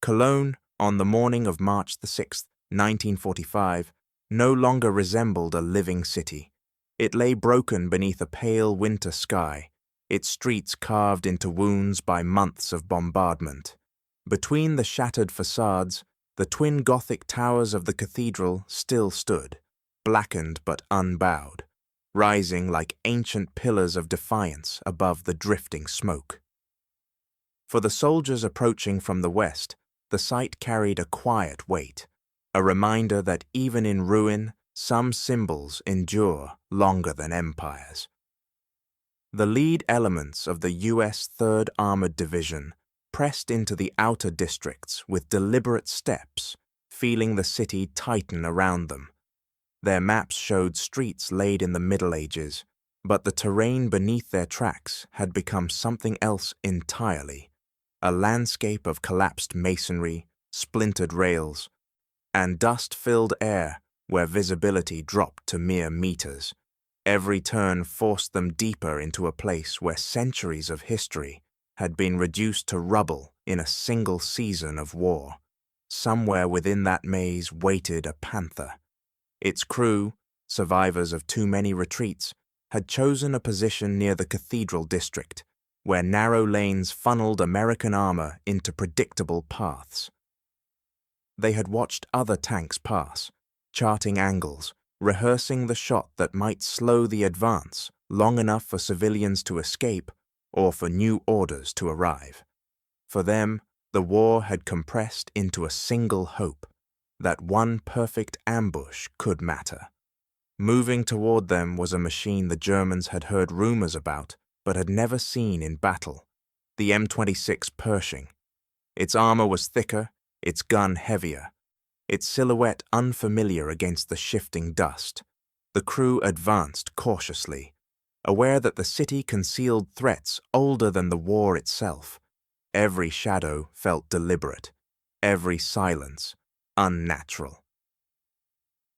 Cologne, on the morning of March the 6th, 1945, no longer resembled a living city. It lay broken beneath a pale winter sky, its streets carved into wounds by months of bombardment. Between the shattered facades, the twin Gothic towers of the cathedral still stood, blackened but unbowed, rising like ancient pillars of defiance above the drifting smoke. For the soldiers approaching from the west, the sight carried a quiet weight, a reminder that even in ruin, some symbols endure longer than empires. The lead elements of the U.S. 3rd Armored Division pressed into the outer districts with deliberate steps, feeling the city tighten around them. Their maps showed streets laid in the Middle Ages, but the terrain beneath their tracks had become something else entirely, a landscape of collapsed masonry, splintered rails, and dust-filled air where visibility dropped to mere meters. Every turn forced them deeper into a place where centuries of history had been reduced to rubble in a single season of war. Somewhere within that maze waited a panther. Its crew, survivors of too many retreats, had chosen a position near the cathedral district, where narrow lanes funneled American armor into predictable paths. They had watched other tanks pass, charting angles, rehearsing the shot that might slow the advance long enough for civilians to escape or for new orders to arrive. For them, the war had compressed into a single hope, that one perfect ambush could matter. Moving toward them was a machine the Germans had heard rumors about but had never seen in battle, the M26 Pershing. Its armor was thicker, its gun heavier, its silhouette unfamiliar against the shifting dust. The crew advanced cautiously, aware that the city concealed threats older than the war itself. Every shadow felt deliberate, every silence unnatural.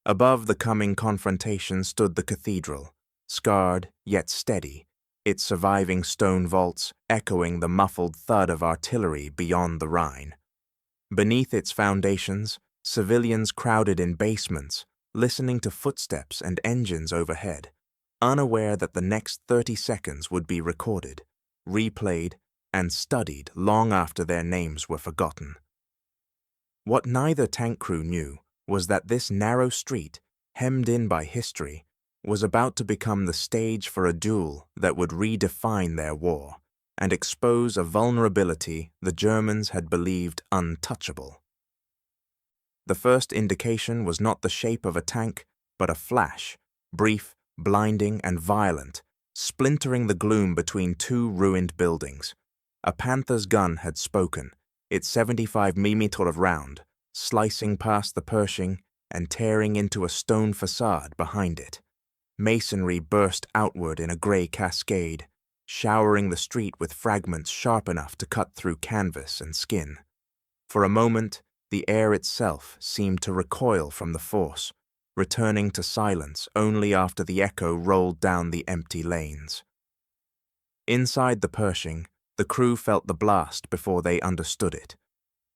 Above the coming confrontation stood the cathedral, scarred yet steady, its surviving stone vaults echoing the muffled thud of artillery beyond the Rhine. Beneath its foundations, civilians crowded in basements, listening to footsteps and engines overhead, unaware that the next 30 seconds would be recorded, replayed, and studied long after their names were forgotten. What neither tank crew knew was that this narrow street, hemmed in by history, was about to become the stage for a duel that would redefine their war and expose a vulnerability the Germans had believed untouchable. The first indication was not the shape of a tank, but a flash, brief, blinding, and violent, splintering the gloom between two ruined buildings. A Panther's gun had spoken, its 75mm round, slicing past the Pershing and tearing into a stone facade behind it. Masonry burst outward in a grey cascade, showering the street with fragments sharp enough to cut through canvas and skin. For a moment, the air itself seemed to recoil from the force, returning to silence only after the echo rolled down the empty lanes. Inside the Pershing, the crew felt the blast before they understood it.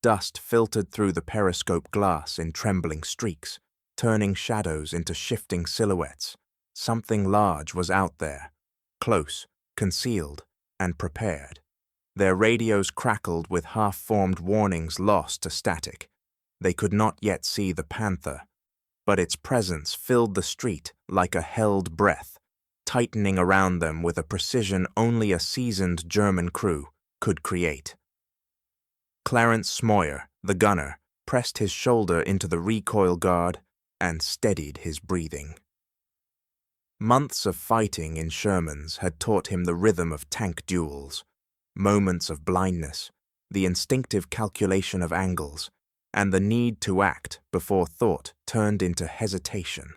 Dust filtered through the periscope glass in trembling streaks, turning shadows into shifting silhouettes. Something large was out there, close, concealed, and prepared. Their radios crackled with half-formed warnings lost to static. They could not yet see the Panther, but its presence filled the street like a held breath, tightening around them with a precision only a seasoned German crew could create. Clarence Smoyer, the gunner, pressed his shoulder into the recoil guard and steadied his breathing. Months of fighting in Shermans had taught him the rhythm of tank duels, moments of blindness, the instinctive calculation of angles, and the need to act before thought turned into hesitation.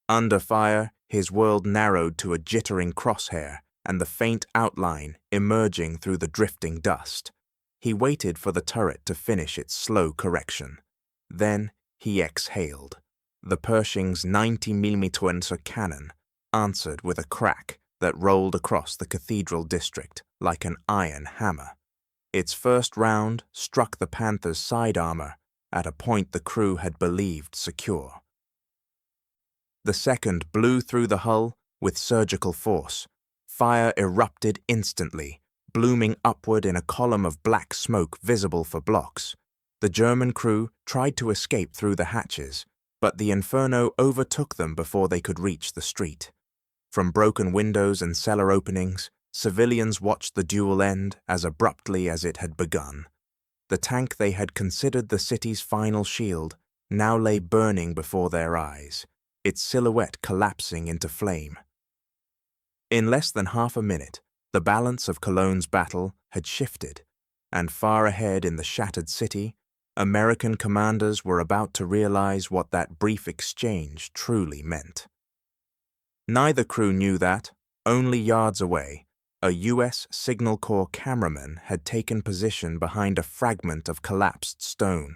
Under fire, his world narrowed to a jittering crosshair and the faint outline emerging through the drifting dust. He waited for the turret to finish its slow correction. Then he exhaled. The Pershing's 90mm cannon answered with a crack that rolled across the cathedral district like an iron hammer. Its first round struck the Panther's side armor at a point the crew had believed secure. The second blew through the hull with surgical force. Fire erupted instantly, blooming upward in a column of black smoke visible for blocks. The German crew tried to escape through the hatches, but the inferno overtook them before they could reach the street. From broken windows and cellar openings, civilians watched the duel end as abruptly as it had begun. The tank they had considered the city's final shield now lay burning before their eyes, its silhouette collapsing into flame. In less than half a minute, the balance of Cologne's battle had shifted, and far ahead in the shattered city, American commanders were about to realize what that brief exchange truly meant. Neither crew knew that, only yards away, a U.S. Signal Corps cameraman had taken position behind a fragment of collapsed stone.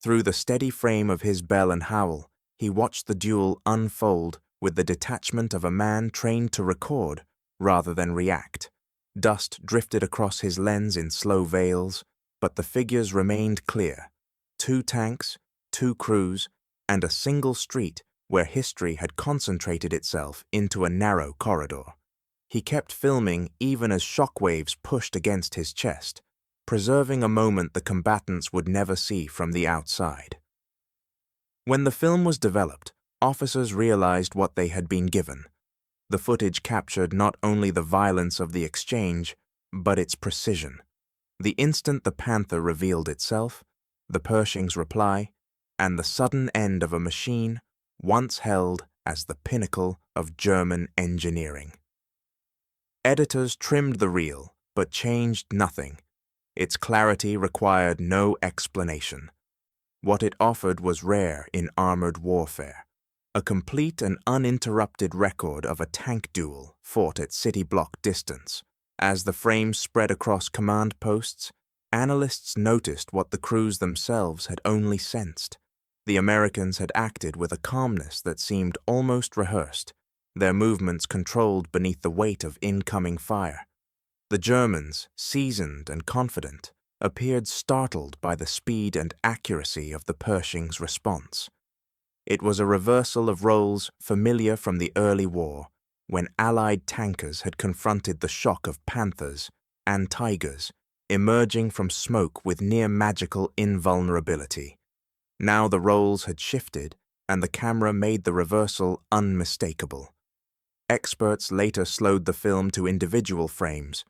Through the steady frame of his Bell and Howell, he watched the duel unfold with the detachment of a man trained to record rather than react. Dust drifted across his lens in slow veils, but the figures remained clear. 2 tanks, 2 crews, and a single street where history had concentrated itself into a narrow corridor. He kept filming even as shockwaves pushed against his chest, preserving a moment the combatants would never see from the outside. When the film was developed, officers realized what they had been given. The footage captured not only the violence of the exchange, but its precision. The instant the Panther revealed itself, the Pershing's reply, and the sudden end of a machine once held as the pinnacle of German engineering. Editors trimmed the reel, but changed nothing. Its clarity required no explanation. What it offered was rare in armored warfare, a complete and uninterrupted record of a tank duel fought at city block distance. As the frame spread across command posts, analysts noticed what the crews themselves had only sensed. The Americans had acted with a calmness that seemed almost rehearsed, their movements controlled beneath the weight of incoming fire. The Germans, seasoned and confident, appeared startled by the speed and accuracy of the Pershing's response. It was a reversal of roles familiar from the early war, when Allied tankers had confronted the shock of Panthers and Tigers, emerging from smoke with near-magical invulnerability. Now the roles had shifted, and the camera made the reversal unmistakable. Experts later slowed the film to individual frames,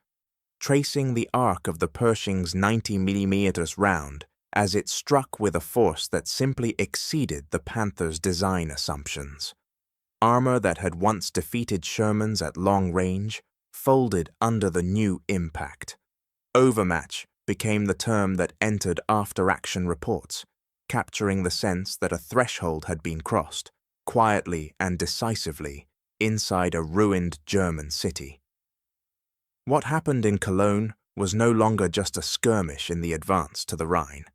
tracing the arc of the Pershing's 90mm round as it struck with a force that simply exceeded the Panther's design assumptions. Armor that had once defeated Sherman's at long range folded under the new impact. Overmatch became the term that entered after-action reports, capturing the sense that a threshold had been crossed, quietly and decisively, inside a ruined German city. What happened in Cologne was no longer just a skirmish in the advance to the Rhine.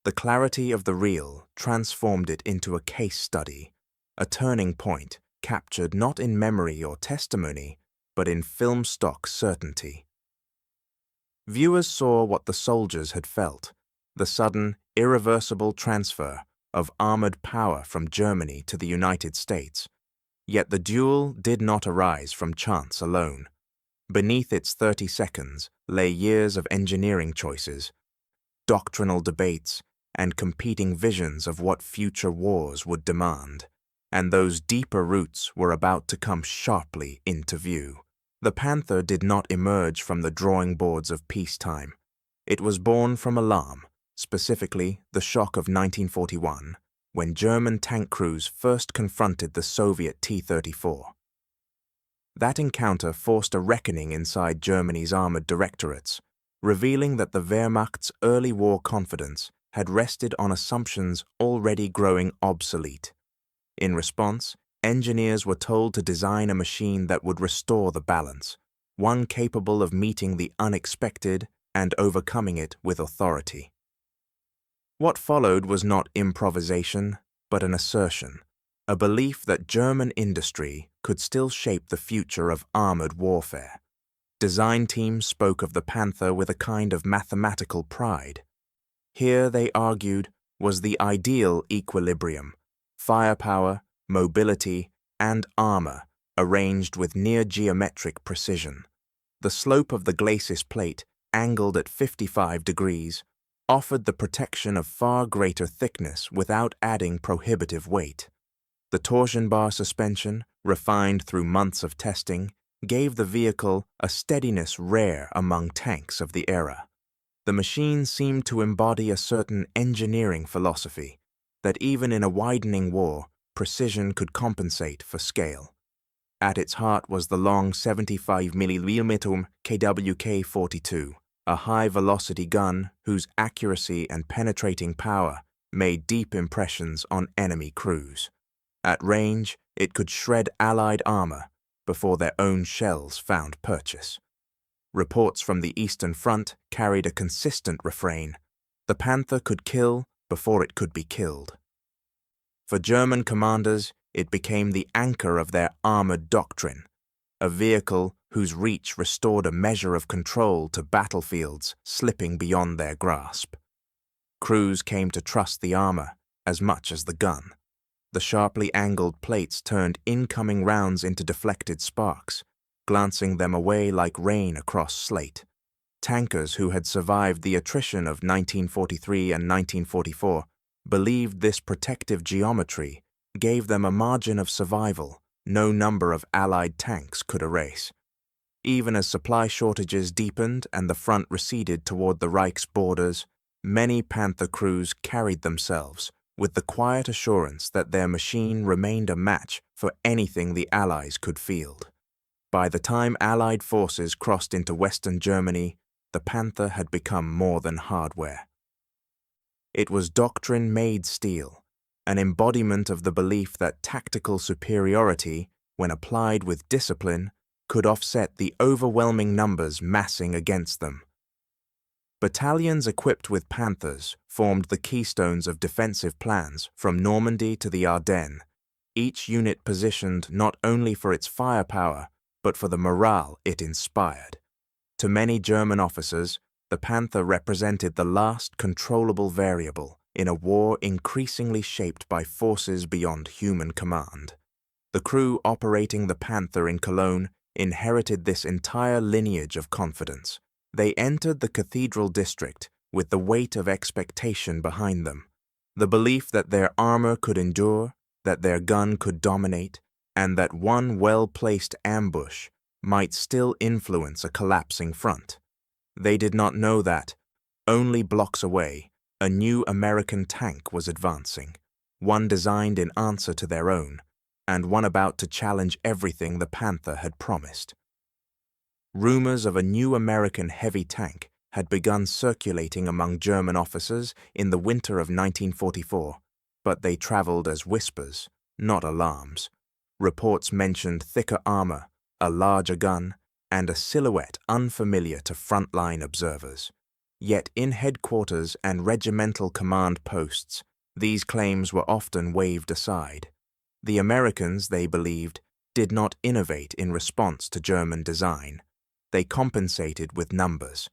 The clarity of the reel transformed it into a case study, a turning point captured not in memory or testimony, but in film stock certainty. Viewers saw what the soldiers had felt, the sudden, irreversible transfer of armored power from Germany to the United States. Yet the duel did not arise from chance alone. Beneath its 30 seconds lay years of engineering choices, doctrinal debates, and competing visions of what future wars would demand. And those deeper roots were about to come sharply into view. The Panther did not emerge from the drawing boards of peacetime. It was born from alarm, specifically the shock of 1941, when German tank crews first confronted the Soviet T-34. That encounter forced a reckoning inside Germany's armored directorates, revealing that the Wehrmacht's early war confidence had rested on assumptions already growing obsolete. In response, engineers were told to design a machine that would restore the balance, one capable of meeting the unexpected and overcoming it with authority. What followed was not improvisation, but an assertion, a belief that German industry could still shape the future of armored warfare. Design teams spoke of the Panther with a kind of mathematical pride. Here, they argued, was the ideal equilibrium: firepower, mobility, and armor arranged with near-geometric precision. The slope of the glacis plate, angled at 55 degrees, offered the protection of far greater thickness without adding prohibitive weight. The torsion bar suspension, refined through months of testing, gave the vehicle a steadiness rare among tanks of the era. The machine seemed to embody a certain engineering philosophy, that even in a widening war, precision could compensate for scale. At its heart was the long 75mm KWK-42, a high-velocity gun whose accuracy and penetrating power made deep impressions on enemy crews. At range, it could shred Allied armor before their own shells found purchase. Reports from the Eastern Front carried a consistent refrain: the Panther could kill before it could be killed. For German commanders, it became the anchor of their armored doctrine, a vehicle whose reach restored a measure of control to battlefields slipping beyond their grasp. Crews came to trust the armor as much as the gun. The sharply angled plates turned incoming rounds into deflected sparks, glancing them away like rain across slate. Tankers who had survived the attrition of 1943 and 1944 believed this protective geometry gave them a margin of survival no number of Allied tanks could erase. Even as supply shortages deepened and the front receded toward the Reich's borders, many Panther crews carried themselves with the quiet assurance that their machine remained a match for anything the Allies could field. By the time Allied forces crossed into Western Germany, the Panther had become more than hardware. It was doctrine-made steel, an embodiment of the belief that tactical superiority, when applied with discipline, could offset the overwhelming numbers massing against them. Battalions equipped with Panthers formed the keystones of defensive plans from Normandy to the Ardennes, each unit positioned not only for its firepower, but for the morale it inspired. To many German officers, the Panther represented the last controllable variable in a war increasingly shaped by forces beyond human command. The crew operating the Panther in Cologne inherited this entire lineage of confidence. They entered the cathedral district with the weight of expectation behind them, the belief that their armor could endure, that their gun could dominate, and that one well-placed ambush might still influence a collapsing front. They did not know that, only blocks away, a new American tank was advancing, one designed in answer to their own, and one about to challenge everything the Panther had promised. Rumors of a new American heavy tank had begun circulating among German officers in the winter of 1944, but they traveled as whispers, not alarms. Reports mentioned thicker armor, a larger gun, and a silhouette unfamiliar to frontline observers. Yet in headquarters and regimental command posts, these claims were often waved aside. The Americans, they believed, did not innovate in response to German design. They compensated with numbers.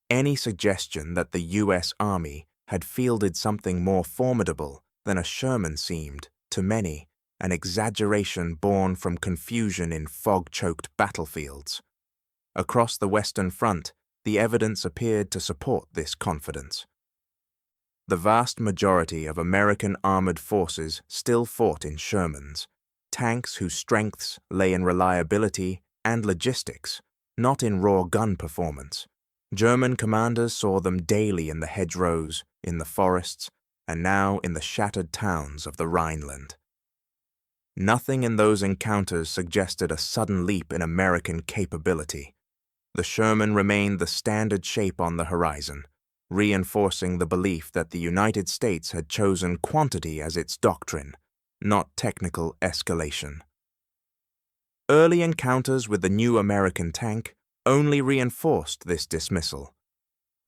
Any suggestion that the U.S. Army had fielded something more formidable than a Sherman seemed, to many, an exaggeration born from confusion in fog-choked battlefields. Across the Western Front, the evidence appeared to support this confidence. The vast majority of American armored forces still fought in Shermans, tanks whose strengths lay in reliability and logistics, not in raw gun performance. German commanders saw them daily in the hedgerows, in the forests, and now in the shattered towns of the Rhineland. Nothing in those encounters suggested a sudden leap in American capability. The Sherman remained the standard shape on the horizon, reinforcing the belief that the United States had chosen quantity as its doctrine, not technical escalation. Early encounters with the new American tank only reinforced this dismissal.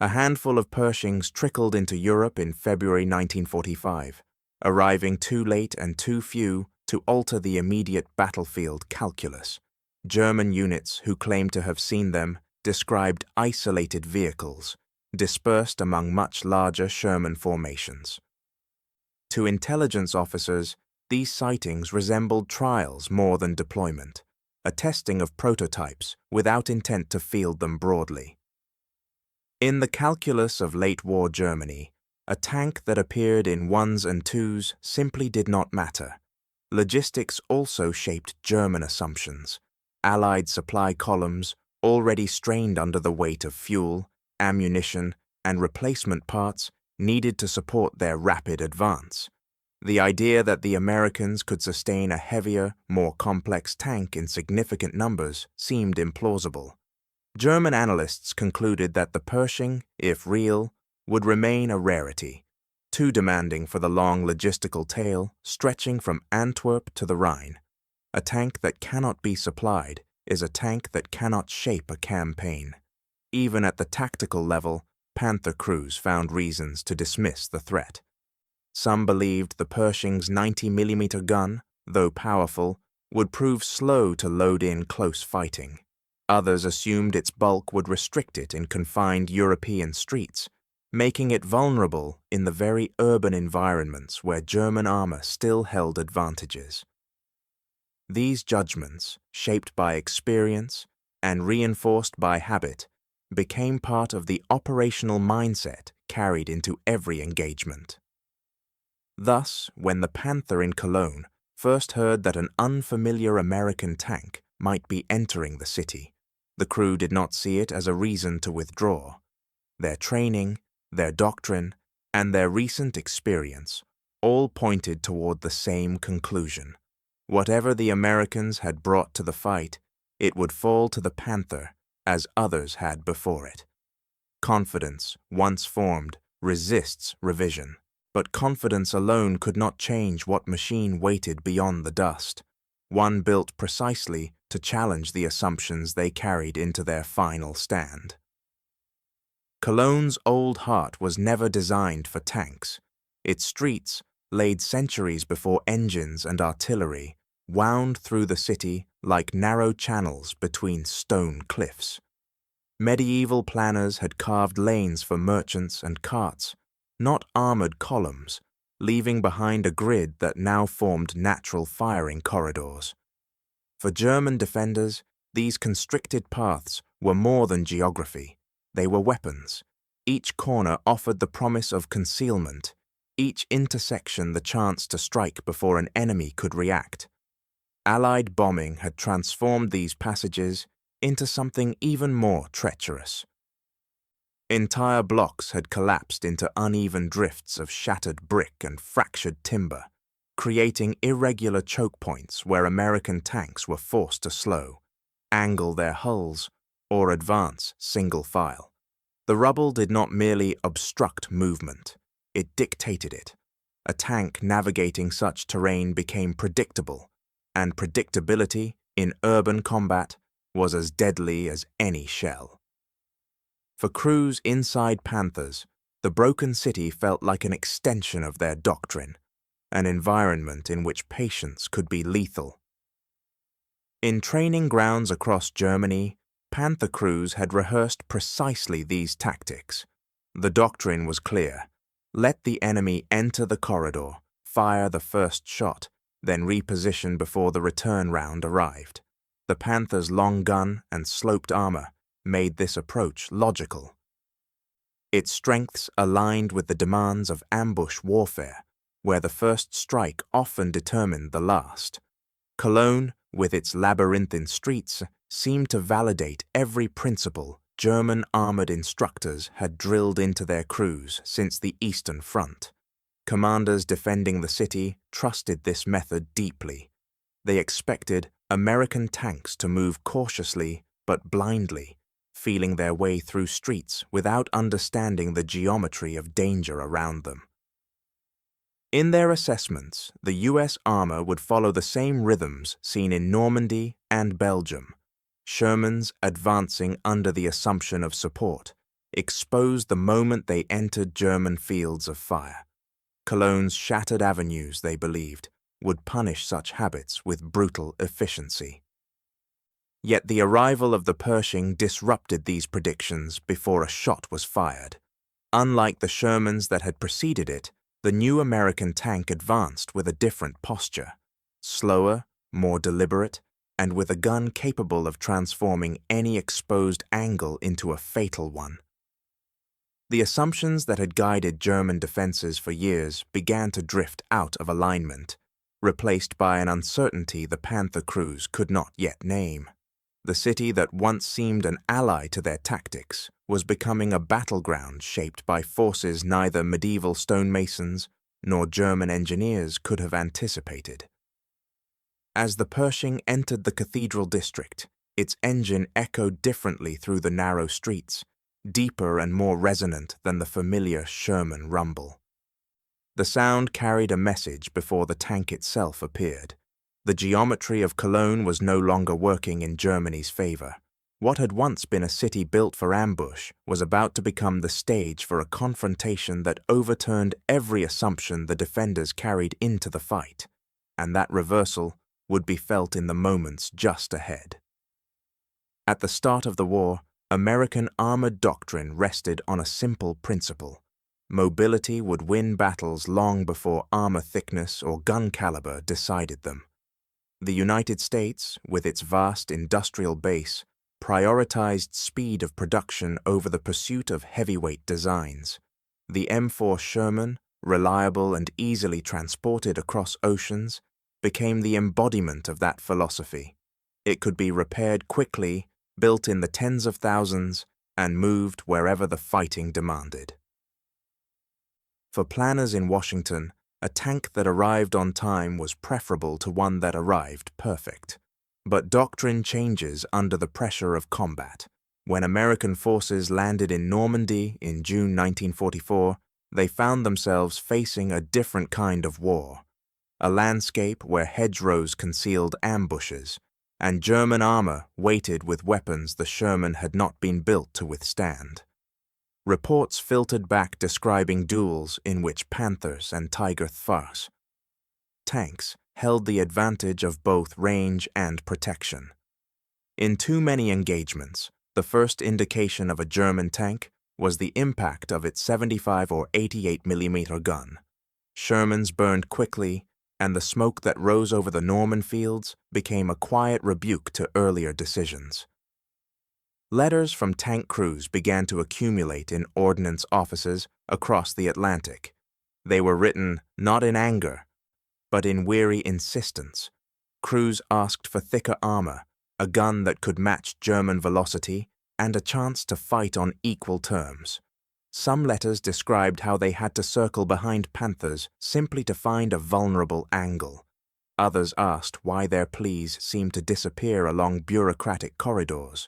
A handful of Pershings trickled into Europe in February 1945, arriving too late and too few to alter the immediate battlefield calculus. German units who claimed to have seen them described isolated vehicles, dispersed among much larger Sherman formations. To intelligence officers, these sightings resembled trials more than deployment, a testing of prototypes without intent to field them broadly. In the calculus of late-war Germany, a tank that appeared in ones and twos simply did not matter. Logistics also shaped German assumptions. Allied supply columns, already strained under the weight of fuel, ammunition, and replacement parts, needed to support their rapid advance. The idea that the Americans could sustain a heavier, more complex tank in significant numbers seemed implausible. German analysts concluded that the Pershing, if real, would remain a rarity, too demanding for the long logistical tail stretching from Antwerp to the Rhine. A tank that cannot be supplied is a tank that cannot shape a campaign. Even at the tactical level, Panther crews found reasons to dismiss the threat. Some believed the Pershing's 90mm gun, though powerful, would prove slow to load in close fighting. Others assumed its bulk would restrict it in confined European streets, making it vulnerable in the very urban environments where German armor still held advantages. These judgments, shaped by experience and reinforced by habit, became part of the operational mindset carried into every engagement. Thus, when the Panther in Cologne first heard that an unfamiliar American tank might be entering the city, the crew did not see it as a reason to withdraw. Their training, their doctrine, and their recent experience all pointed toward the same conclusion. Whatever the Americans had brought to the fight, it would fall to the Panther as others had before it. Confidence, once formed, resists revision, but confidence alone could not change what machine waited beyond the dust, one built precisely to challenge the assumptions they carried into their final stand. Cologne's old heart was never designed for tanks. Its streets, laid centuries before engines and artillery, wound through the city like narrow channels between stone cliffs. Medieval planners had carved lanes for merchants and carts, not armored columns, leaving behind a grid that now formed natural firing corridors. For German defenders, these constricted paths were more than geography. They were weapons. Each corner offered the promise of concealment, each intersection the chance to strike before an enemy could react. Allied bombing had transformed these passages into something even more treacherous. Entire blocks had collapsed into uneven drifts of shattered brick and fractured timber, creating irregular choke points where American tanks were forced to slow, angle their hulls, or advance single file. The rubble did not merely obstruct movement, it dictated it. A tank navigating such terrain became predictable, and predictability in urban combat was as deadly as any shell. For crews inside Panthers, the broken city felt like an extension of their doctrine, an environment in which patience could be lethal. In training grounds across Germany, Panther crews had rehearsed precisely these tactics. The doctrine was clear. Let the enemy enter the corridor, fire the first shot, then reposition before the return round arrived. The Panther's long gun and sloped armor made this approach logical. Its strengths aligned with the demands of ambush warfare, where the first strike often determined the last. Cologne, with its labyrinthine streets, seemed to validate every principle German armored instructors had drilled into their crews since the Eastern Front. Commanders defending the city trusted this method deeply. They expected American tanks to move cautiously but blindly, feeling their way through streets without understanding the geometry of danger around them. In their assessments, the U.S. armor would follow the same rhythms seen in Normandy and Belgium. Sherman's advancing under the assumption of support, exposed the moment they entered German fields of fire. Cologne's shattered avenues, they believed, would punish such habits with brutal efficiency. Yet the arrival of the Pershing disrupted these predictions before a shot was fired. Unlike the Shermans that had preceded it, the new American tank advanced with a different posture, slower, more deliberate, and with a gun capable of transforming any exposed angle into a fatal one. The assumptions that had guided German defenses for years began to drift out of alignment, replaced by an uncertainty the Panther crews could not yet name. The city that once seemed an ally to their tactics was becoming a battleground shaped by forces neither medieval stonemasons nor German engineers could have anticipated. As the Pershing entered the cathedral district, its engine echoed differently through the narrow streets, deeper and more resonant than the familiar Sherman rumble. The sound carried a message before the tank itself appeared. The geometry of Cologne was no longer working in Germany's favor. What had once been a city built for ambush was about to become the stage for a confrontation that overturned every assumption the defenders carried into the fight, and that reversal would be felt in the moments just ahead. At the start of the war, American armored doctrine rested on a simple principle. Mobility would win battles long before armor thickness or gun caliber decided them. The United States, with its vast industrial base, prioritized speed of production over the pursuit of heavyweight designs. The M4 Sherman, reliable and easily transported across oceans, became the embodiment of that philosophy. It could be repaired quickly, built in the tens of thousands, and moved wherever the fighting demanded. For planners in Washington, a tank that arrived on time was preferable to one that arrived perfect. But doctrine changes under the pressure of combat. When American forces landed in Normandy in June 1944, they found themselves facing a different kind of war, a landscape where hedgerows concealed ambushes, and German armor waited with weapons the Sherman had not been built to withstand. Reports filtered back describing duels in which Panthers and Tiger Farce tanks held the advantage of both range and protection. In too many engagements, the first indication of a German tank was the impact of its 75 or 88 mm gun. Shermans burned quickly, and the smoke that rose over the Norman fields became a quiet rebuke to earlier decisions. Letters from tank crews began to accumulate in ordnance offices across the Atlantic. They were written not in anger, but in weary insistence. Crews asked for thicker armor, a gun that could match German velocity, and a chance to fight on equal terms. Some letters described how they had to circle behind Panthers simply to find a vulnerable angle. Others asked why their pleas seemed to disappear along bureaucratic corridors.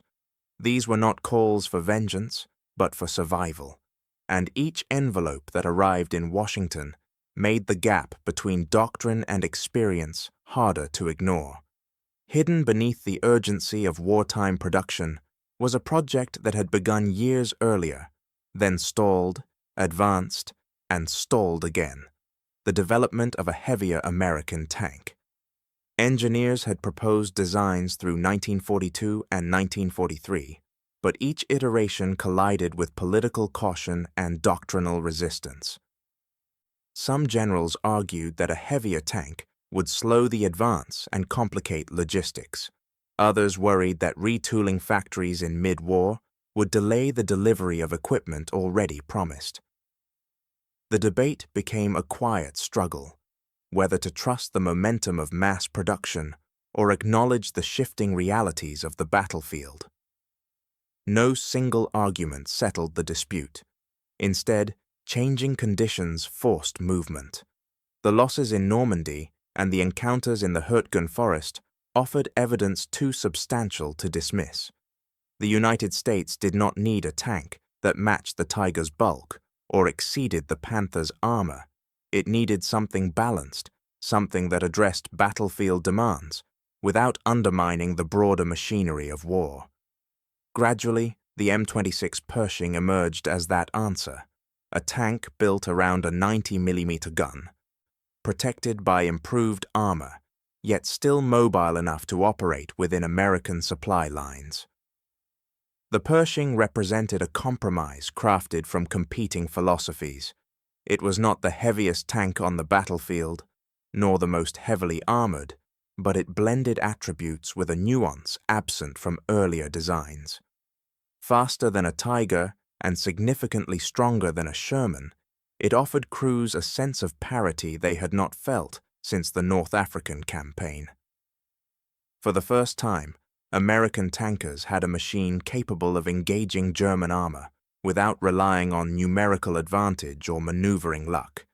These were not calls for vengeance, but for survival, and each envelope that arrived in Washington made the gap between doctrine and experience harder to ignore. Hidden beneath the urgency of wartime production was a project that had begun years earlier, then stalled, advanced, and stalled again: the development of a heavier American tank. Engineers had proposed designs through 1942 and 1943, but each iteration collided with political caution and doctrinal resistance. Some generals argued that a heavier tank would slow the advance and complicate logistics. Others worried that retooling factories in mid-war would delay the delivery of equipment already promised. The debate became a quiet struggle, whether to trust the momentum of mass production or acknowledge the shifting realities of the battlefield. No single argument settled the dispute. Instead, changing conditions forced movement. The losses in Normandy and the encounters in the Hurtgen Forest offered evidence too substantial to dismiss. The United States did not need a tank that matched the Tiger's bulk or exceeded the Panther's armor. It needed something balanced, something that addressed battlefield demands without undermining the broader machinery of war. Gradually, the M26 Pershing emerged as that answer, a tank built around a 90 mm gun, protected by improved armor, yet still mobile enough to operate within American supply lines. The Pershing represented a compromise crafted from competing philosophies. It was not the heaviest tank on the battlefield, nor the most heavily armored, but it blended attributes with a nuance absent from earlier designs. Faster than a Tiger and significantly stronger than a Sherman, it offered crews a sense of parity they had not felt since the North African campaign. For the first time, American tankers had a machine capable of engaging German armor without relying on numerical advantage or maneuvering luck.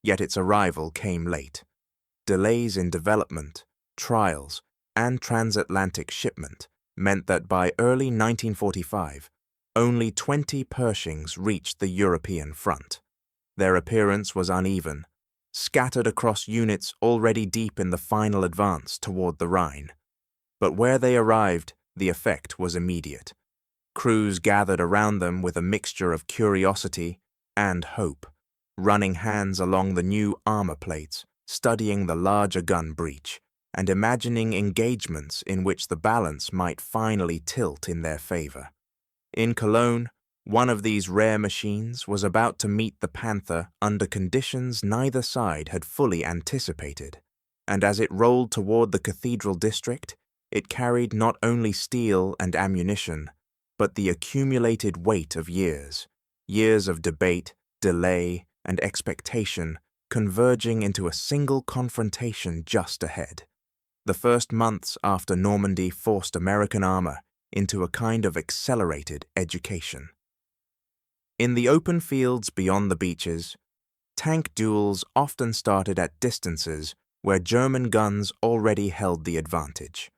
Yet its arrival came late. Delays in development, trials, and transatlantic shipment meant that by early 1945, only 20 Pershings reached the European front. Their appearance was uneven, scattered across units already deep in the final advance toward the Rhine. But where they arrived, the effect was immediate. Crews gathered around them with a mixture of curiosity and hope, running hands along the new armor plates, studying the larger gun breech, and imagining engagements in which the balance might finally tilt in their favor. In Cologne, one of these rare machines was about to meet the Panther under conditions neither side had fully anticipated, and as it rolled toward the Cathedral District, it carried not only steel and ammunition, but the accumulated weight of years of debate, delay, and expectation converging into a single confrontation just ahead. The first months after Normandy forced American armor into a kind of accelerated education. In the open fields beyond the beaches, tank duels often started at distances where German guns already held the advantage.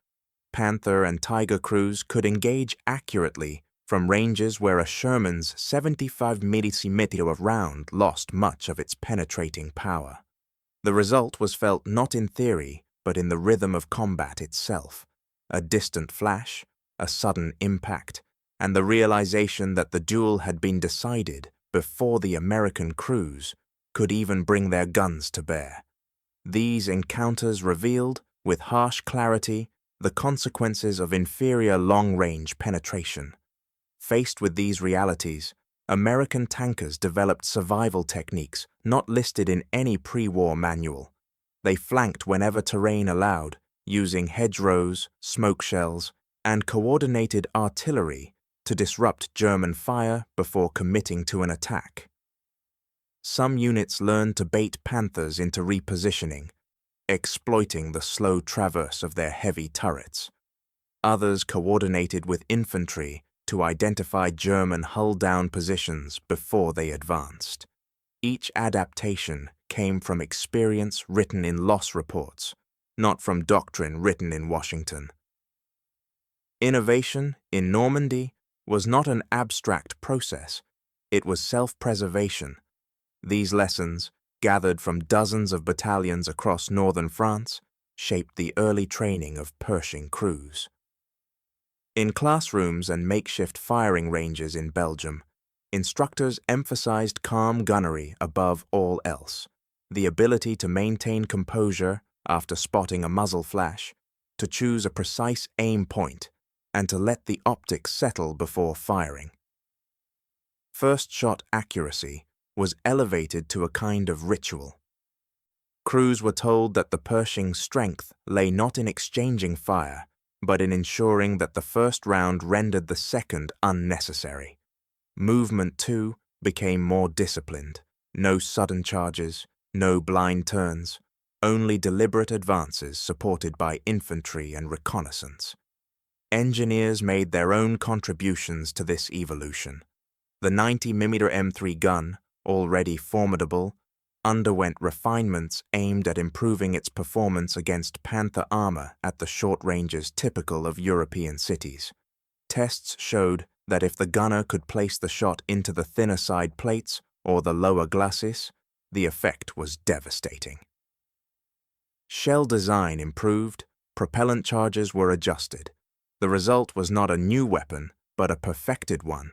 Panther and Tiger crews could engage accurately from ranges where a Sherman's 75 mm round lost much of its penetrating power. The result was felt not in theory, but in the rhythm of combat itself. A distant flash, a sudden impact, and the realization that the duel had been decided before the American crews could even bring their guns to bear. These encounters revealed, with harsh clarity, the consequences of inferior long-range penetration. Faced with these realities, American tankers developed survival techniques not listed in any pre-war manual. They flanked whenever terrain allowed, using hedgerows, smoke shells, and coordinated artillery to disrupt German fire before committing to an attack. Some units learned to bait Panthers into repositioning, exploiting the slow traverse of their heavy turrets. Others coordinated with infantry to identify German hull-down positions before they advanced. Each adaptation came from experience written in loss reports, not from doctrine written in Washington. Innovation in Normandy was not an abstract process, it was self-preservation. These lessons, gathered from dozens of battalions across northern France, shaped the early training of Pershing crews. In classrooms and makeshift firing ranges in Belgium, instructors emphasized calm gunnery above all else, the ability to maintain composure after spotting a muzzle flash, to choose a precise aim point, and to let the optics settle before firing. First shot accuracy was elevated to a kind of ritual. Crews were told that the Pershing's strength lay not in exchanging fire, but in ensuring that the first round rendered the second unnecessary. Movement, too, became more disciplined. No sudden charges, no blind turns, only deliberate advances supported by infantry and reconnaissance. Engineers made their own contributions to this evolution. The 90mm M3 gun, already formidable, underwent refinements aimed at improving its performance against Panther armor at the short ranges typical of European cities. Tests showed that if the gunner could place the shot into the thinner side plates or the lower glacis, the effect was devastating. Shell design improved, propellant charges were adjusted. The result was not a new weapon, but a perfected one,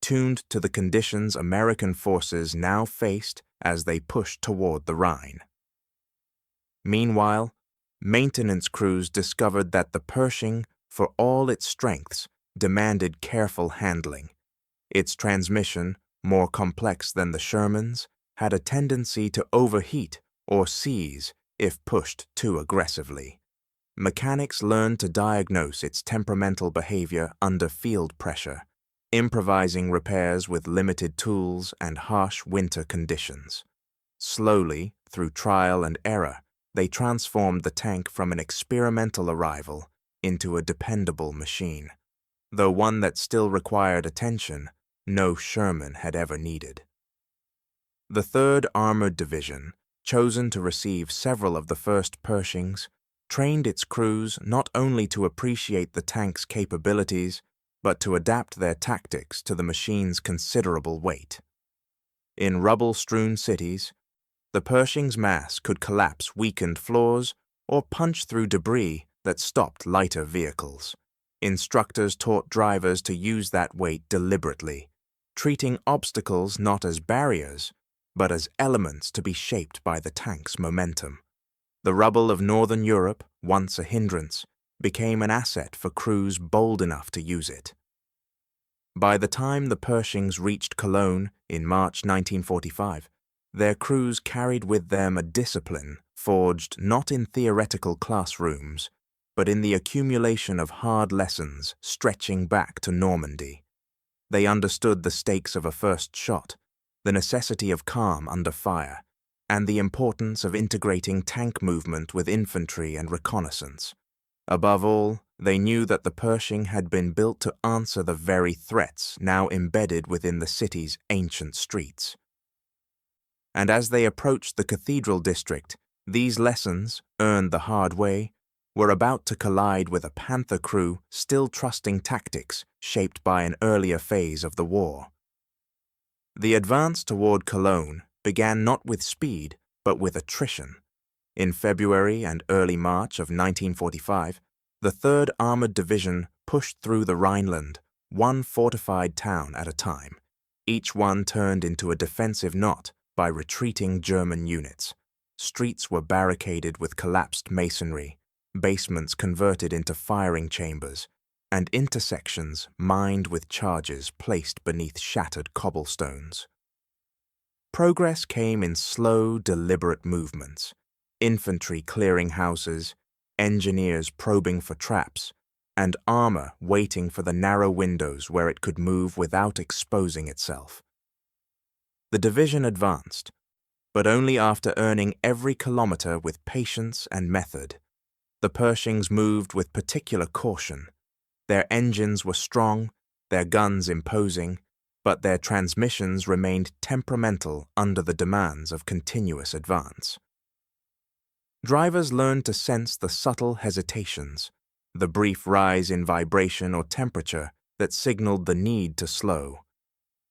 tuned to the conditions American forces now faced as they pushed toward the Rhine. Meanwhile, maintenance crews discovered that the Pershing, for all its strengths, demanded careful handling. Its transmission, more complex than the Sherman's, had a tendency to overheat or seize if pushed too aggressively. Mechanics learned to diagnose its temperamental behavior under field pressure, improvising repairs with limited tools and harsh winter conditions. Slowly, through trial and error, they transformed the tank from an experimental arrival into a dependable machine, though one that still required attention no Sherman had ever needed. The 3rd Armored Division, chosen to receive several of the first Pershings, trained its crews not only to appreciate the tank's capabilities, but to adapt their tactics to the machine's considerable weight. In rubble-strewn cities, the Pershing's mass could collapse weakened floors or punch through debris that stopped lighter vehicles. Instructors taught drivers to use that weight deliberately, treating obstacles not as barriers, but as elements to be shaped by the tank's momentum. The rubble of Northern Europe, once a hindrance, became an asset for crews bold enough to use it. By the time the Pershings reached Cologne in March 1945, their crews carried with them a discipline forged not in theoretical classrooms, but in the accumulation of hard lessons stretching back to Normandy. They understood the stakes of a first shot, the necessity of calm under fire, and the importance of integrating tank movement with infantry and reconnaissance. Above all, they knew that the Pershing had been built to answer the very threats now embedded within the city's ancient streets. And as they approached the cathedral district, these lessons, earned the hard way, were about to collide with a Panther crew still trusting tactics shaped by an earlier phase of the war. The advance toward Cologne began not with speed, but with attrition. In February and early March of 1945, the 3rd Armored Division pushed through the Rhineland, one fortified town at a time. Each one turned into a defensive knot by retreating German units. Streets were barricaded with collapsed masonry, basements converted into firing chambers, and intersections mined with charges placed beneath shattered cobblestones. Progress came in slow, deliberate movements, infantry clearing houses, engineers probing for traps, and armor waiting for the narrow windows where it could move without exposing itself. The division advanced, but only after earning every kilometer with patience and method. The Pershings moved with particular caution. Their engines were strong, their guns imposing, but their transmissions remained temperamental under the demands of continuous advance. Drivers learned to sense the subtle hesitations, the brief rise in vibration or temperature that signaled the need to slow.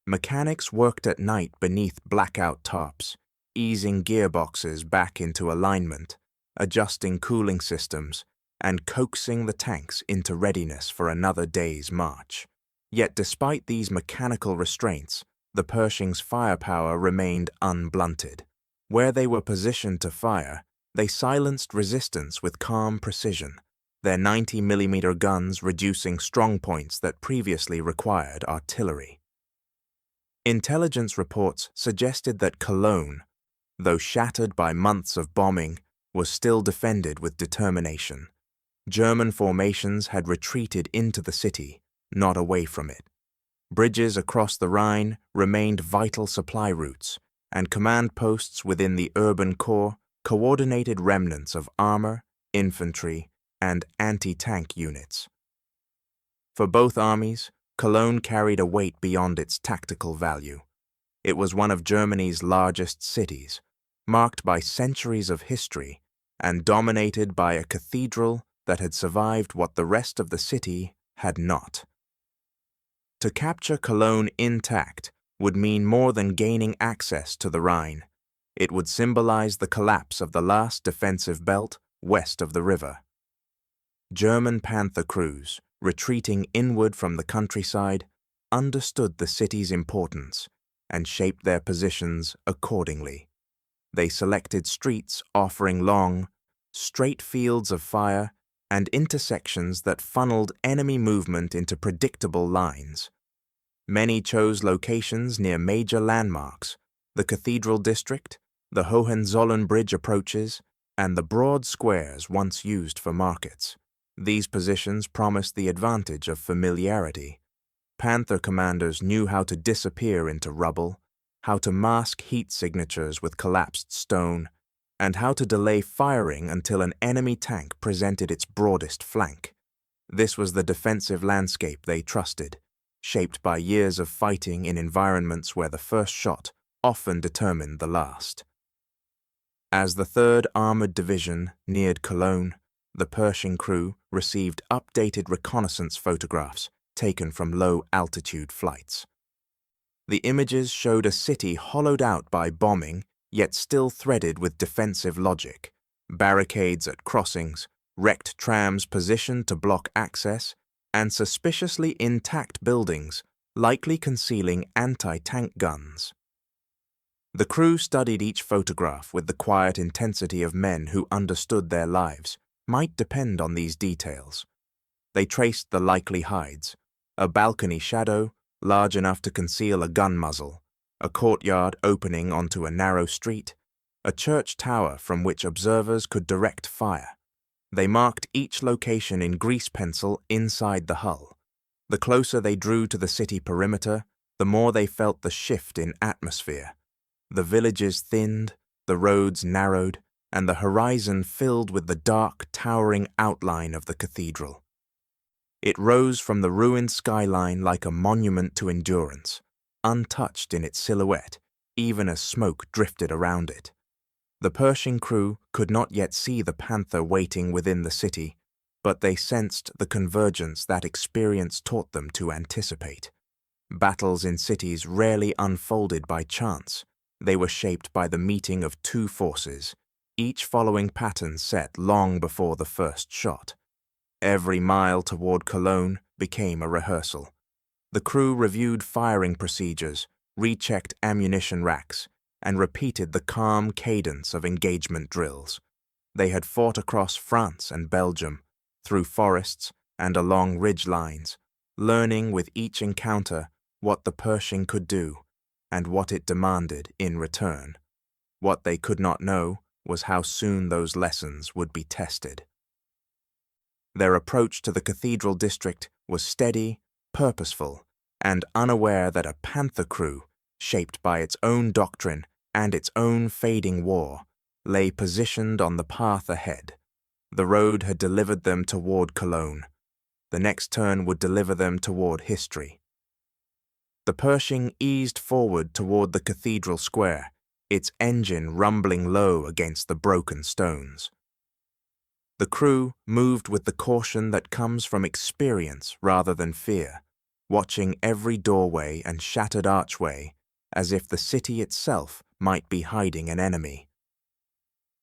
Mechanics worked at night beneath blackout tarps, easing gearboxes back into alignment, adjusting cooling systems, and coaxing the tanks into readiness for another day's march. Yet despite these mechanical restraints, the Pershing's firepower remained unblunted. Where they were positioned to fire, they silenced resistance with calm precision, their 90mm guns reducing strong points that previously required artillery. Intelligence reports suggested that Cologne, though shattered by months of bombing, was still defended with determination. German formations had retreated into the city, not away from it. Bridges across the Rhine remained vital supply routes, and command posts within the urban core coordinated remnants of armor, infantry, and anti-tank units. For both armies, Cologne carried a weight beyond its tactical value. It was one of Germany's largest cities, marked by centuries of history and dominated by a cathedral that had survived what the rest of the city had not. To capture Cologne intact would mean more than gaining access to the Rhine. It would symbolize the collapse of the last defensive belt west of the river. German Panther crews, retreating inward from the countryside, understood the city's importance and shaped their positions accordingly. They selected streets offering long, straight fields of fire, and intersections that funneled enemy movement into predictable lines. Many chose locations near major landmarks, the Cathedral District, the Hohenzollern Bridge approaches, and the broad squares once used for markets. These positions promised the advantage of familiarity. Panther commanders knew how to disappear into rubble, how to mask heat signatures with collapsed stone, and how to delay firing until an enemy tank presented its broadest flank. This was the defensive landscape they trusted, shaped by years of fighting in environments where the first shot often determined the last. As the 3rd Armored Division neared Cologne, the Pershing crew received updated reconnaissance photographs taken from low-altitude flights. The images showed a city hollowed out by bombing, yet still threaded with defensive logic, barricades at crossings, wrecked trams positioned to block access, and suspiciously intact buildings, likely concealing anti-tank guns. The crew studied each photograph with the quiet intensity of men who understood their lives might depend on these details. They traced the likely hides: a balcony shadow, large enough to conceal a gun muzzle, a courtyard opening onto a narrow street, a church tower from which observers could direct fire. They marked each location in grease pencil inside the hull. The closer they drew to the city perimeter, the more they felt the shift in atmosphere. The villages thinned, the roads narrowed, and the horizon filled with the dark, towering outline of the cathedral. It rose from the ruined skyline like a monument to endurance, untouched in its silhouette, even as smoke drifted around it. The Pershing crew could not yet see the Panther waiting within the city, but they sensed the convergence that experience taught them to anticipate. Battles in cities rarely unfolded by chance. They were shaped by the meeting of two forces, each following patterns set long before the first shot. Every mile toward Cologne became a rehearsal. The crew reviewed firing procedures, rechecked ammunition racks, and repeated the calm cadence of engagement drills. They had fought across France and Belgium, through forests and along ridge lines, learning with each encounter what the Pershing could do and what it demanded in return. What they could not know was how soon those lessons would be tested. Their approach to the Cathedral District was steady, purposeful, and unaware that a Panther crew, shaped by its own doctrine and its own fading war, lay positioned on the path ahead. The road had delivered them toward Cologne. The next turn would deliver them toward history. The Pershing eased forward toward the cathedral square, its engine rumbling low against the broken stones. The crew moved with the caution that comes from experience rather than fear, watching every doorway and shattered archway as if the city itself might be hiding an enemy.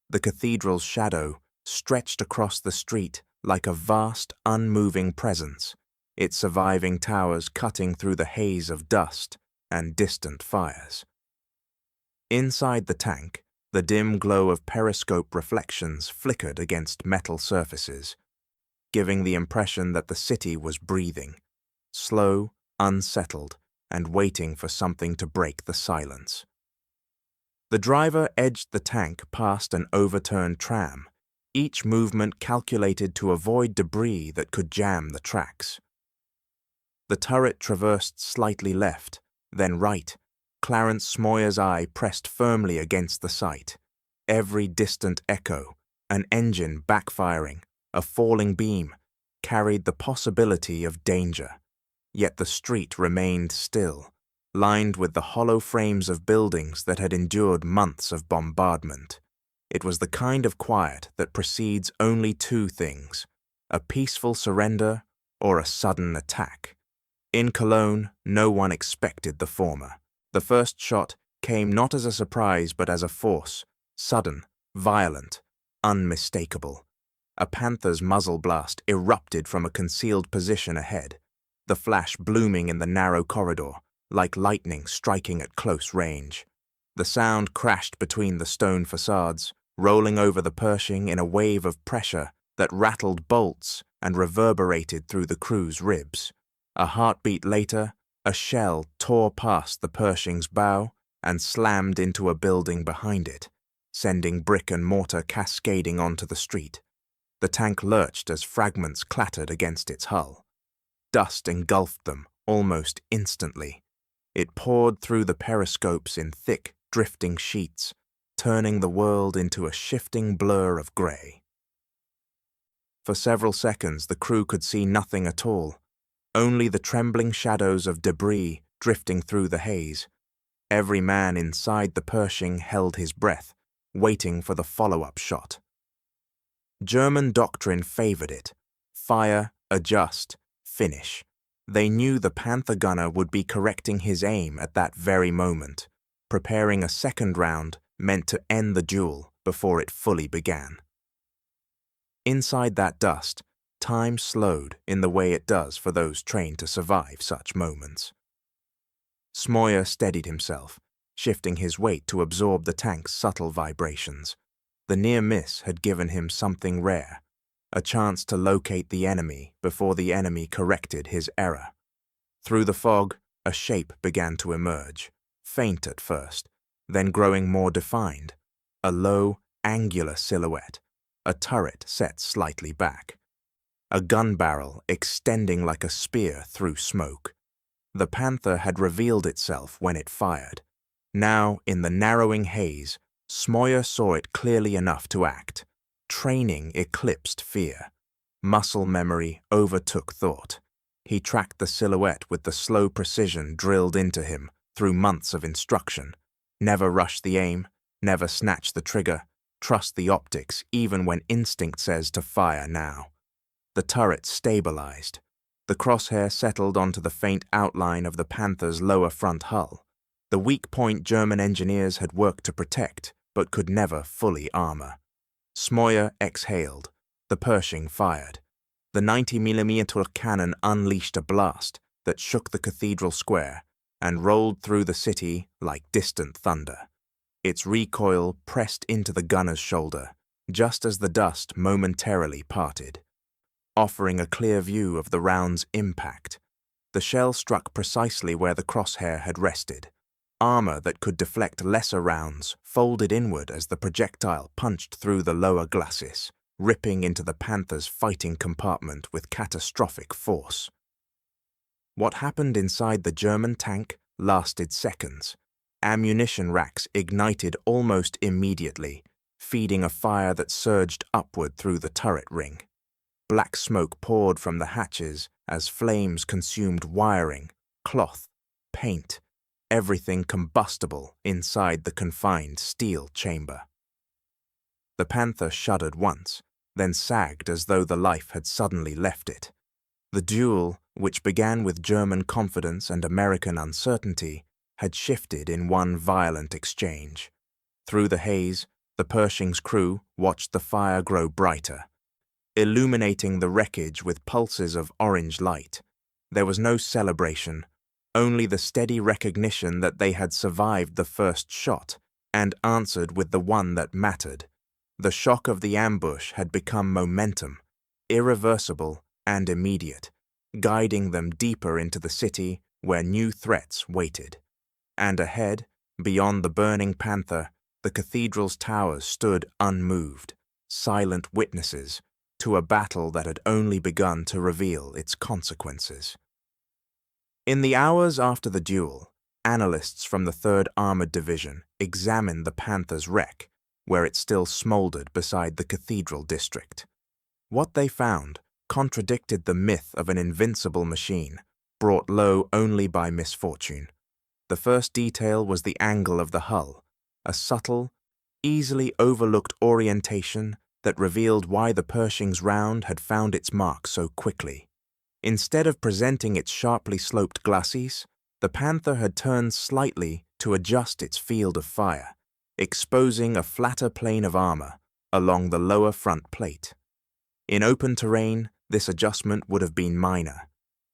The cathedral's shadow stretched across the street like a vast, unmoving presence, its surviving towers cutting through the haze of dust and distant fires. Inside the tank, the dim glow of periscope reflections flickered against metal surfaces, giving the impression that the city was breathing, slow, unsettled, and waiting for something to break the silence. The driver edged the tank past an overturned tram, each movement calculated to avoid debris that could jam the tracks. The turret traversed slightly left, then right. Clarence Smoyer's eye pressed firmly against the sight. Every distant echo, an engine backfiring, a falling beam, carried the possibility of danger. Yet the street remained still, lined with the hollow frames of buildings that had endured months of bombardment. It was the kind of quiet that precedes only two things: a peaceful surrender or a sudden attack. In Cologne, no one expected the former. The first shot came not as a surprise but as a force, sudden, violent, unmistakable. A panther's muzzle blast erupted from a concealed position ahead, the flash blooming in the narrow corridor, like lightning striking at close range. The sound crashed between the stone facades, rolling over the Pershing in a wave of pressure that rattled bolts and reverberated through the crew's ribs. A heartbeat later, a shell tore past the Pershing's bow and slammed into a building behind it, sending brick and mortar cascading onto the street. The tank lurched as fragments clattered against its hull. Dust engulfed them almost instantly. It poured through the periscopes in thick, drifting sheets, turning the world into a shifting blur of grey. For several seconds, the crew could see nothing at all, only the trembling shadows of debris drifting through the haze. Every man inside the Pershing held his breath, waiting for the follow-up shot. German doctrine favored it. Fire, adjust, finish. They knew the Panther gunner would be correcting his aim at that very moment, preparing a second round meant to end the duel before it fully began. Inside that dust, time slowed in the way it does for those trained to survive such moments. Smoyer steadied himself, shifting his weight to absorb the tank's subtle vibrations. The near miss had given him something rare, a chance to locate the enemy before the enemy corrected his error. Through the fog, a shape began to emerge, faint at first, then growing more defined. A low, angular silhouette, a turret set slightly back. A gun barrel extending like a spear through smoke. The Panther had revealed itself when it fired. Now, in the narrowing haze, Smoyer saw it clearly enough to act. Training eclipsed fear. Muscle memory overtook thought. He tracked the silhouette with the slow precision drilled into him through months of instruction. Never rush the aim, never snatch the trigger, trust the optics even when instinct says to fire now. The turret stabilized. The crosshair settled onto the faint outline of the Panther's lower front hull, the weak point German engineers had worked to protect but could never fully armor. Smoyer exhaled. The Pershing fired. The 90mm cannon unleashed a blast that shook the cathedral square and rolled through the city like distant thunder. Its recoil pressed into the gunner's shoulder, just as the dust momentarily parted, offering a clear view of the round's impact. The shell struck precisely where the crosshair had rested. Armor that could deflect lesser rounds folded inward as the projectile punched through the lower glacis, ripping into the Panther's fighting compartment with catastrophic force. What happened inside the German tank lasted seconds. Ammunition racks ignited almost immediately, feeding a fire that surged upward through the turret ring. Black smoke poured from the hatches as flames consumed wiring, cloth, paint, everything combustible inside the confined steel chamber. The Panther shuddered once, then sagged as though the life had suddenly left it. The duel, which began with German confidence and American uncertainty, had shifted in one violent exchange. Through the haze, the Pershing's crew watched the fire grow brighter, illuminating the wreckage with pulses of orange light. There was no celebration, only the steady recognition that they had survived the first shot and answered with the one that mattered. The shock of the ambush had become momentum, irreversible and immediate, guiding them deeper into the city where new threats waited. And ahead, beyond the burning Panther, the cathedral's towers stood unmoved, silent witnesses to a battle that had only begun to reveal its consequences. In the hours after the duel, analysts from the 3rd Armored Division examined the Panther's wreck, where it still smoldered beside the cathedral district. What they found contradicted the myth of an invincible machine, brought low only by misfortune. The first detail was the angle of the hull, a subtle, easily overlooked orientation that revealed why the Pershing's round had found its mark so quickly. Instead of presenting its sharply sloped glacis, the Panther had turned slightly to adjust its field of fire, exposing a flatter plane of armor along the lower front plate. In open terrain, this adjustment would have been minor.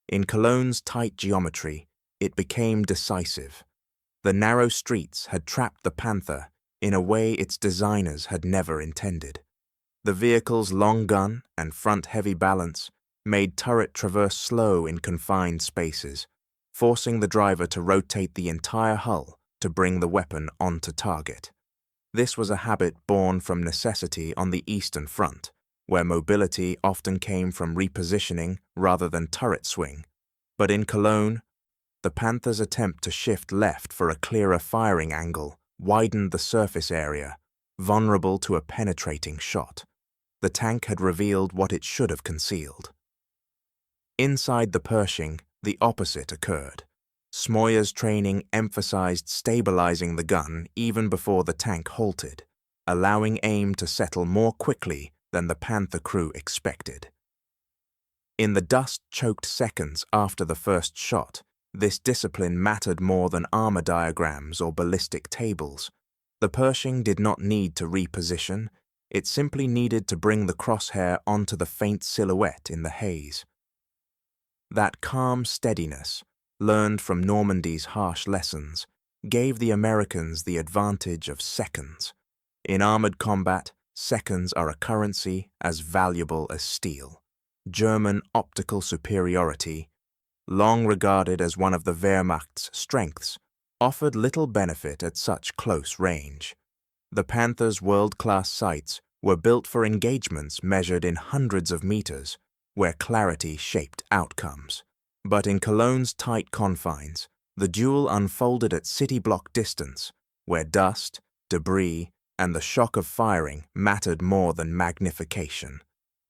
In Cologne's tight geometry, it became decisive. The narrow streets had trapped the Panther in a way its designers had never intended. The vehicle's long gun and front-heavy balance made turret traverse slow in confined spaces, forcing the driver to rotate the entire hull to bring the weapon onto target. This was a habit born from necessity on the Eastern Front, where mobility often came from repositioning rather than turret swing. But in Cologne, the Panther's attempt to shift left for a clearer firing angle widened the surface area, vulnerable to a penetrating shot. The tank had revealed what it should have concealed. Inside the Pershing, the opposite occurred. Smoyer's training emphasized stabilizing the gun even before the tank halted, allowing aim to settle more quickly than the Panther crew expected. In the dust-choked seconds after the first shot, this discipline mattered more than armor diagrams or ballistic tables. The Pershing did not need to reposition, it simply needed to bring the crosshair onto the faint silhouette in the haze. That calm steadiness, learned from Normandy's harsh lessons, gave the Americans the advantage of seconds. In armored combat, seconds are a currency as valuable as steel. German optical superiority, long regarded as one of the Wehrmacht's strengths, offered little benefit at such close range. The Panther's world-class sights were built for engagements measured in hundreds of meters, where clarity shaped outcomes. But in Cologne's tight confines, the duel unfolded at city block distance, where dust, debris, and the shock of firing mattered more than magnification.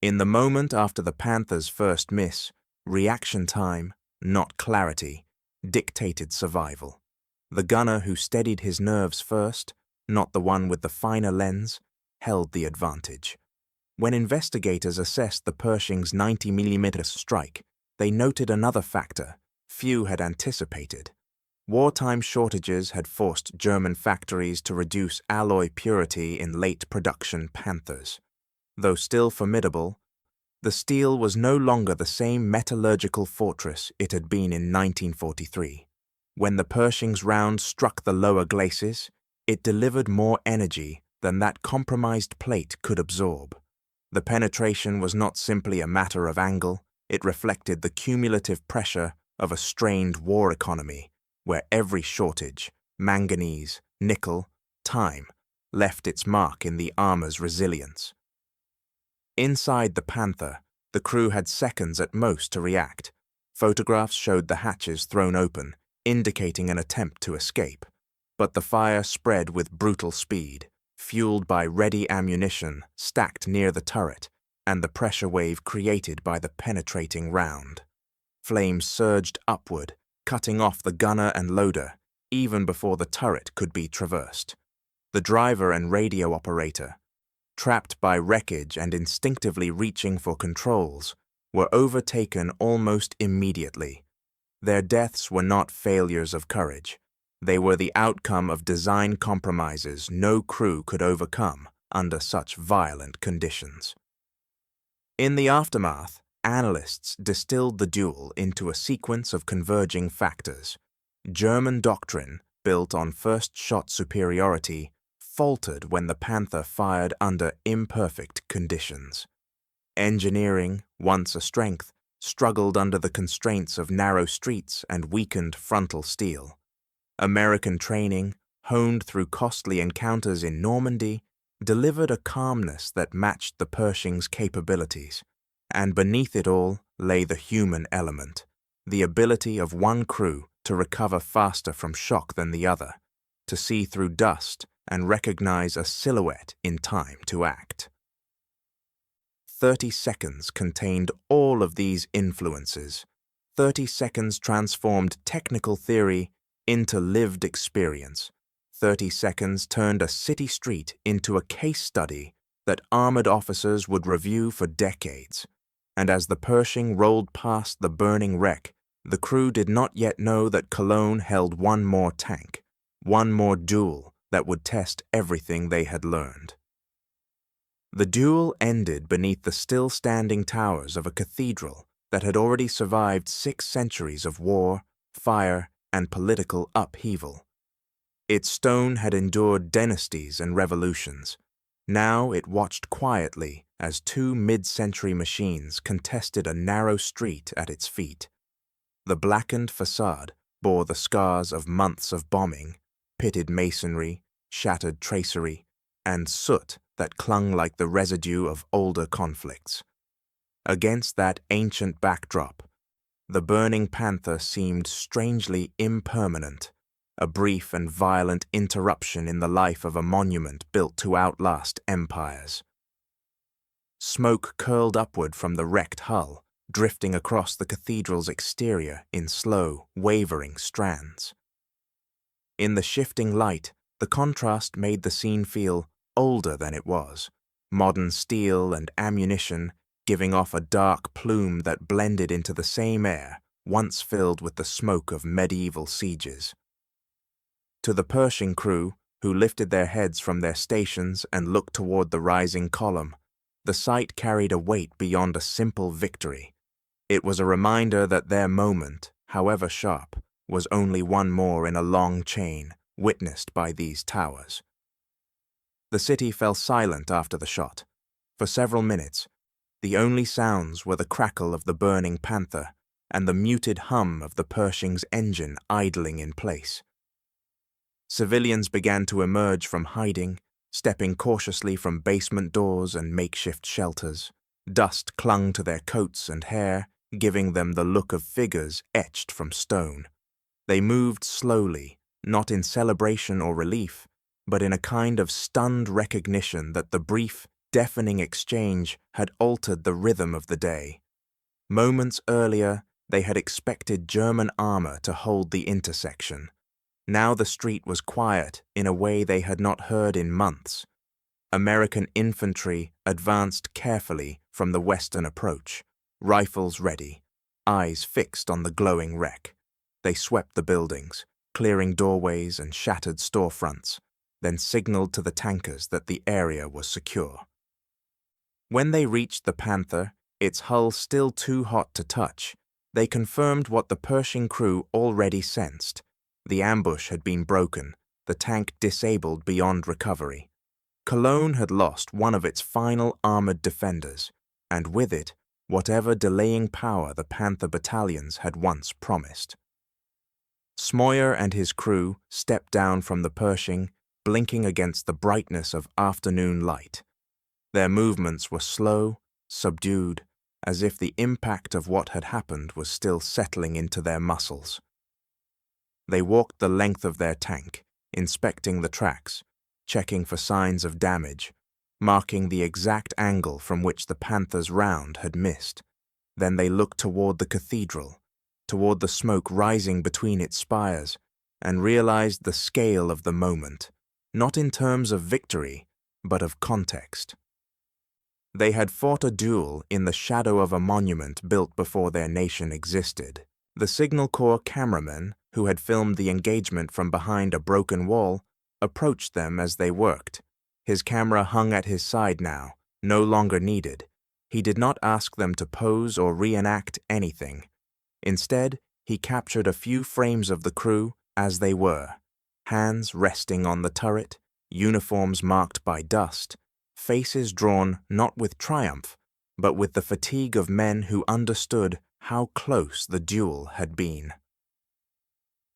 In the moment after the Panther's first miss, reaction time, not clarity, dictated survival. The gunner who steadied his nerves first, not the one with the finer lens, held the advantage. When investigators assessed the Pershing's 90mm strike, they noted another factor few had anticipated. Wartime shortages had forced German factories to reduce alloy purity in late production Panthers. Though still formidable, the steel was no longer the same metallurgical fortress it had been in 1943. When the Pershing's round struck the lower glacis, it delivered more energy than that compromised plate could absorb. The penetration was not simply a matter of angle, it reflected the cumulative pressure of a strained war economy, where every shortage, manganese, nickel, time, left its mark in the armor's resilience. Inside the Panther, the crew had seconds at most to react. Photographs showed the hatches thrown open, indicating an attempt to escape. But the fire spread with brutal speed, fueled by ready ammunition stacked near the turret and the pressure wave created by the penetrating round. Flames surged upward, cutting off the gunner and loader, even before the turret could be traversed. The driver and radio operator, trapped by wreckage and instinctively reaching for controls, were overtaken almost immediately. Their deaths were not failures of courage. They were the outcome of design compromises no crew could overcome under such violent conditions. In the aftermath, analysts distilled the duel into a sequence of converging factors. German doctrine, built on first-shot superiority, faltered when the Panther fired under imperfect conditions. Engineering, once a strength, struggled under the constraints of narrow streets and weakened frontal steel. American training, honed through costly encounters in Normandy, delivered a calmness that matched the Pershing's capabilities. And beneath it all lay the human element, the ability of one crew to recover faster from shock than the other, to see through dust and recognize a silhouette in time to act. 30 seconds contained all of these influences. 30 seconds transformed technical theory into lived experience. 30 seconds turned a city street into a case study that armored officers would review for decades. And as the Pershing rolled past the burning wreck, the crew did not yet know that Cologne held one more tank, one more duel that would test everything they had learned. The duel ended beneath the still-standing towers of a cathedral that had already survived 6 centuries of war, fire, and political upheaval. Its stone had endured dynasties and revolutions. Now it watched quietly as two mid-century machines contested a narrow street at its feet. The blackened facade bore the scars of months of bombing, pitted masonry, shattered tracery, and soot that clung like the residue of older conflicts. Against that ancient backdrop, the burning panther seemed strangely impermanent, a brief and violent interruption in the life of a monument built to outlast empires. Smoke curled upward from the wrecked hull, drifting across the cathedral's exterior in slow, wavering strands. In the shifting light, the contrast made the scene feel older than it was, modern steel and ammunition giving off a dark plume that blended into the same air once filled with the smoke of medieval sieges. To the Pershing crew, who lifted their heads from their stations and looked toward the rising column, the sight carried a weight beyond a simple victory. It was a reminder that their moment, however sharp, was only one more in a long chain witnessed by these towers. The city fell silent after the shot. For several minutes, the only sounds were the crackle of the burning panther and the muted hum of the Pershing's engine idling in place. Civilians began to emerge from hiding, stepping cautiously from basement doors and makeshift shelters. Dust clung to their coats and hair, giving them the look of figures etched from stone. They moved slowly, not in celebration or relief, but in a kind of stunned recognition that the brief, deafening exchange had altered the rhythm of the day. Moments earlier, they had expected German armor to hold the intersection. Now the street was quiet in a way they had not heard in months. American infantry advanced carefully from the western approach, rifles ready, eyes fixed on the glowing wreck. They swept the buildings, clearing doorways and shattered storefronts, then signaled to the tankers that the area was secure. When they reached the Panther, its hull still too hot to touch, they confirmed what the Pershing crew already sensed. The ambush had been broken, the tank disabled beyond recovery. Cologne had lost one of its final armored defenders, and with it, whatever delaying power the Panther battalions had once promised. Smoyer and his crew stepped down from the Pershing, blinking against the brightness of afternoon light. Their movements were slow, subdued, as if the impact of what had happened was still settling into their muscles. They walked the length of their tank, inspecting the tracks, checking for signs of damage, marking the exact angle from which the Panther's round had missed. Then they looked toward the cathedral, toward the smoke rising between its spires, and realized the scale of the moment, not in terms of victory, but of context. They had fought a duel in the shadow of a monument built before their nation existed. The Signal Corps cameraman, who had filmed the engagement from behind a broken wall, approached them as they worked. His camera hung at his side now, no longer needed. He did not ask them to pose or reenact anything. Instead, he captured a few frames of the crew as they were, hands resting on the turret, uniforms marked by dust, faces drawn not with triumph, but with the fatigue of men who understood how close the duel had been.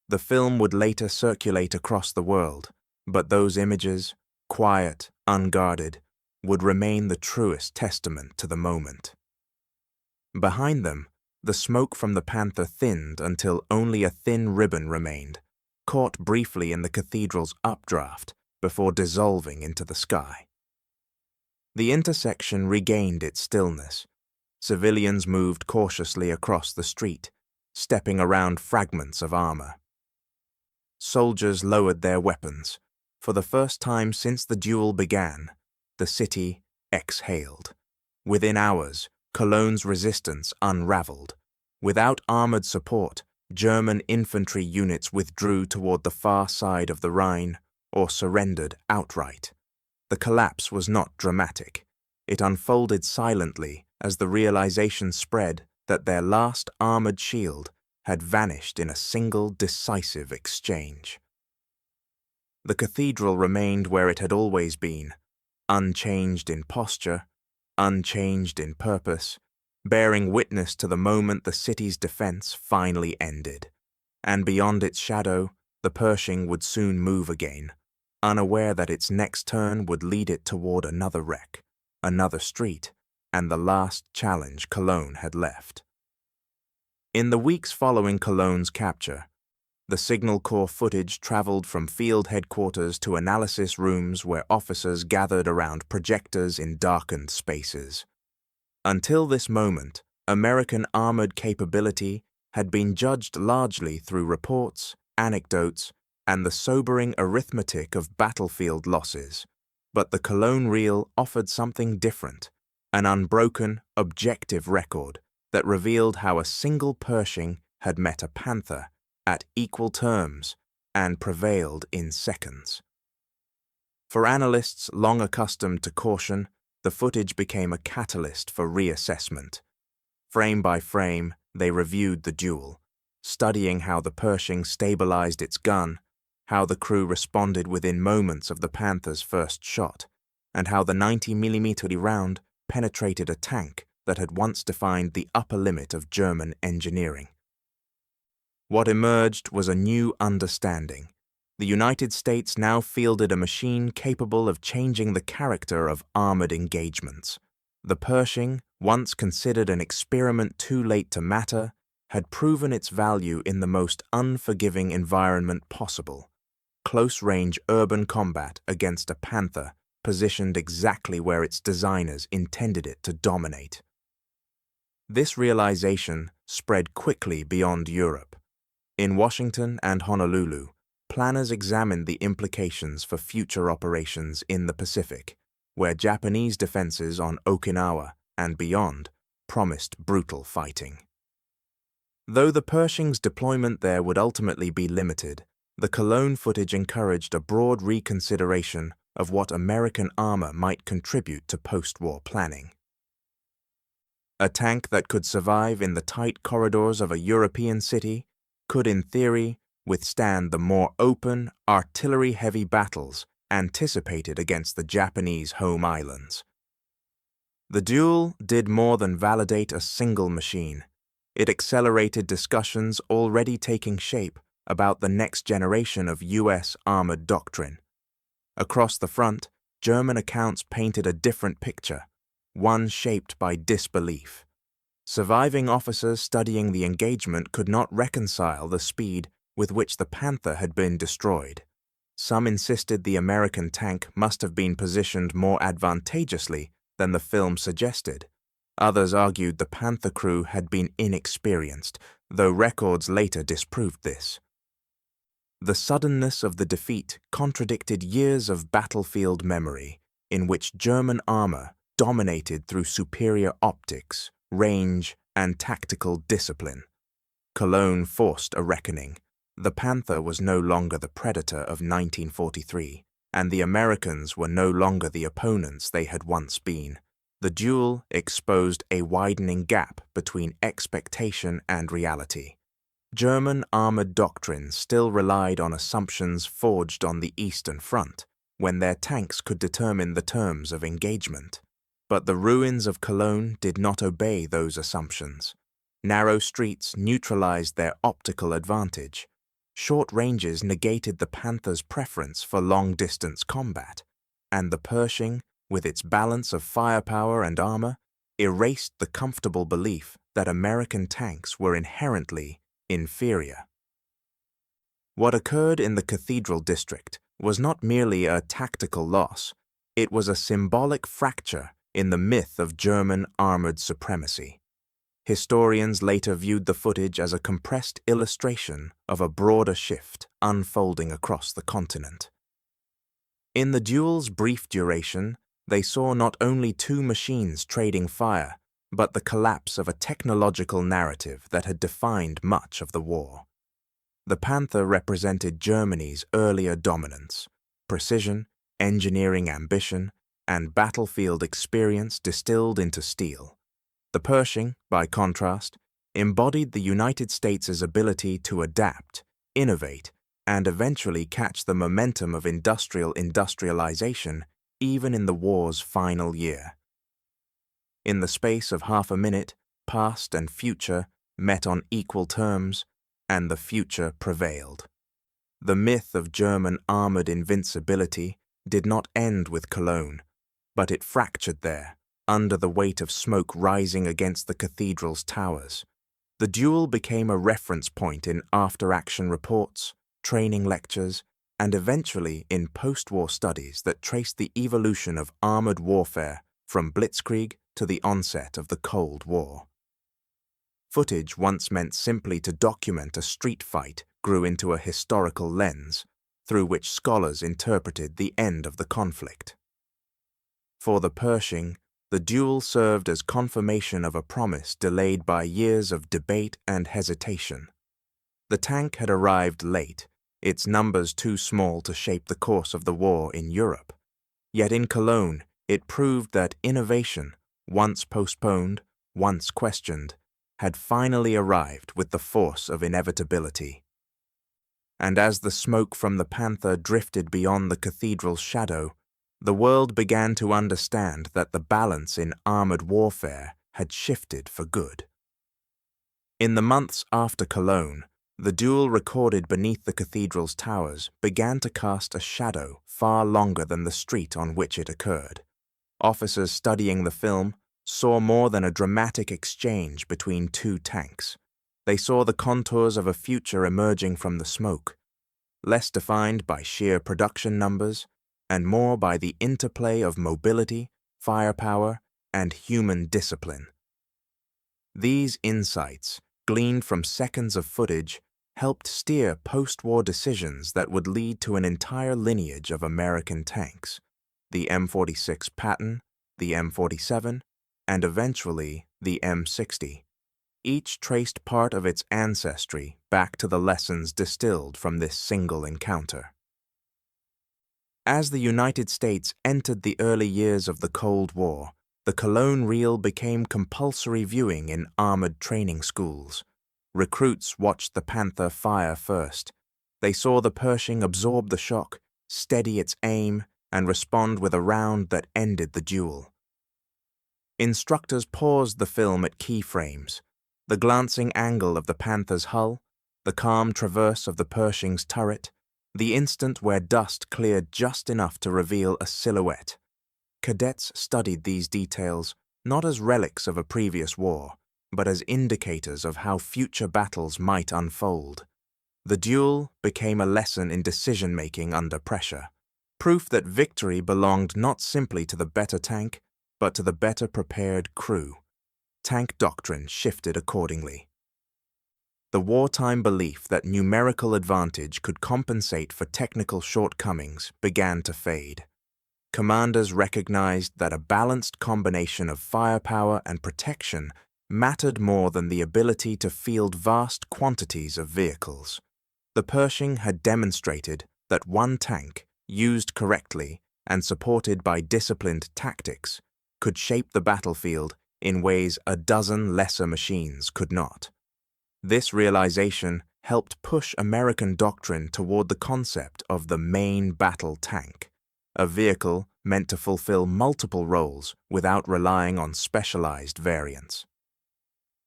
The film would later circulate across the world, but those images, quiet, unguarded, would remain the truest testament to the moment. Behind them, the smoke from the Panther thinned until only a thin ribbon remained, caught briefly in the cathedral's updraft before dissolving into the sky. The intersection regained its stillness. Civilians moved cautiously across the street, stepping around fragments of armor. Soldiers lowered their weapons. For the first time since the duel began, the city exhaled. Within hours, Cologne's resistance unraveled. Without armored support, German infantry units withdrew toward the far side of the Rhine or surrendered outright. The collapse was not dramatic. It unfolded silently as the realization spread that their last armored shield had vanished in a single decisive exchange. The cathedral remained where it had always been, unchanged in posture, unchanged in purpose, bearing witness to the moment the city's defense finally ended. And beyond its shadow, the Pershing would soon move again, unaware that its next turn would lead it toward another wreck, another street, and the last challenge Cologne had left. In the weeks following Cologne's capture, the Signal Corps footage traveled from field headquarters to analysis rooms where officers gathered around projectors in darkened spaces. Until this moment, American armored capability had been judged largely through reports, anecdotes, and the sobering arithmetic of battlefield losses. But the Cologne reel offered something different, an unbroken, objective record that revealed how a single Pershing had met a Panther at equal terms and prevailed in seconds. For analysts long accustomed to caution, the footage became a catalyst for reassessment. Frame by frame, they reviewed the duel, studying how the Pershing stabilized its gun, how the crew responded within moments of the Panther's first shot, and how the 90mm round penetrated a tank that had once defined the upper limit of German engineering. What emerged was a new understanding. The United States now fielded a machine capable of changing the character of armored engagements. The Pershing, once considered an experiment too late to matter, had proven its value in the most unforgiving environment possible: close-range urban combat against a Panther positioned exactly where its designers intended it to dominate. This realization spread quickly beyond Europe. In Washington and Honolulu, planners examined the implications for future operations in the Pacific, where Japanese defenses on Okinawa and beyond promised brutal fighting. Though the Pershing's deployment there would ultimately be limited, the Cologne footage encouraged a broad reconsideration of what American armor might contribute to post-war planning. A tank that could survive in the tight corridors of a European city could, in theory, withstand the more open, artillery-heavy battles anticipated against the Japanese home islands. The duel did more than validate a single machine. It accelerated discussions already taking shape about the next generation of U.S. armored doctrine. Across the front, German accounts painted a different picture, one shaped by disbelief. Surviving officers studying the engagement could not reconcile the speed with which the Panther had been destroyed. Some insisted the American tank must have been positioned more advantageously than the film suggested. Others argued the Panther crew had been inexperienced, though records later disproved this. The suddenness of the defeat contradicted years of battlefield memory, in which German armor dominated through superior optics, range, and tactical discipline. Cologne forced a reckoning. The Panther was no longer the predator of 1943, and the Americans were no longer the opponents they had once been. The duel exposed a widening gap between expectation and reality. German armored doctrine still relied on assumptions forged on the Eastern Front, when their tanks could determine the terms of engagement. But the ruins of Cologne did not obey those assumptions. Narrow streets neutralized their optical advantage. Short ranges negated the Panther's preference for long-distance combat, and the Pershing, with its balance of firepower and armor, erased the comfortable belief that American tanks were inherently inferior. What occurred in the Cathedral District was not merely a tactical loss, it was a symbolic fracture in the myth of German armored supremacy. Historians later viewed the footage as a compressed illustration of a broader shift unfolding across the continent. In the duel's brief duration, they saw not only two machines trading fire, but the collapse of a technological narrative that had defined much of the war. The Panther represented Germany's earlier dominance, precision, engineering ambition, and battlefield experience distilled into steel. The Pershing, by contrast, embodied the United States' ability to adapt, innovate, and eventually catch the momentum of industrialization even in the war's final year. In the space of half a minute, past and future met on equal terms, and the future prevailed. The myth of German armored invincibility did not end with Cologne, but it fractured there, under the weight of smoke rising against the cathedral's towers. The duel became a reference point in after-action reports, training lectures, and eventually in post-war studies that traced the evolution of armored warfare from blitzkrieg to the onset of the Cold War. Footage once meant simply to document a street fight grew into a historical lens, through which scholars interpreted the end of the conflict. For the Pershing, the duel served as confirmation of a promise delayed by years of debate and hesitation. The tank had arrived late, its numbers too small to shape the course of the war in Europe. Yet in Cologne, it proved that innovation, once postponed, once questioned, had finally arrived with the force of inevitability. And as the smoke from the Panther drifted beyond the cathedral's shadow, the world began to understand that the balance in armored warfare had shifted for good. In the months after Cologne, the duel recorded beneath the cathedral's towers began to cast a shadow far longer than the street on which it occurred. Officers studying the film saw more than a dramatic exchange between two tanks. They saw the contours of a future emerging from the smoke, less defined by sheer production numbers and more by the interplay of mobility, firepower, and human discipline. These insights, gleaned from seconds of footage, helped steer post-war decisions that would lead to an entire lineage of American tanks, the M46 Patton, the M47, and eventually the M60. Each traced part of its ancestry back to the lessons distilled from this single encounter. As the United States entered the early years of the Cold War, the Cologne reel became compulsory viewing in armored training schools. Recruits watched the Panther fire first. They saw the Pershing absorb the shock, steady its aim, and respond with a round that ended the duel. Instructors paused the film at key frames: the glancing angle of the Panther's hull, the calm traverse of the Pershing's turret, the instant where dust cleared just enough to reveal a silhouette. Cadets studied these details not as relics of a previous war, but as indicators of how future battles might unfold. The duel became a lesson in decision-making under pressure, proof that victory belonged not simply to the better tank, but to the better prepared crew. Tank doctrine shifted accordingly. The wartime belief that numerical advantage could compensate for technical shortcomings began to fade. Commanders recognized that a balanced combination of firepower and protection mattered more than the ability to field vast quantities of vehicles. The Pershing had demonstrated that one tank, used correctly and supported by disciplined tactics, could shape the battlefield in ways a dozen lesser machines could not. This realization helped push American doctrine toward the concept of the main battle tank, a vehicle meant to fulfill multiple roles without relying on specialized variants.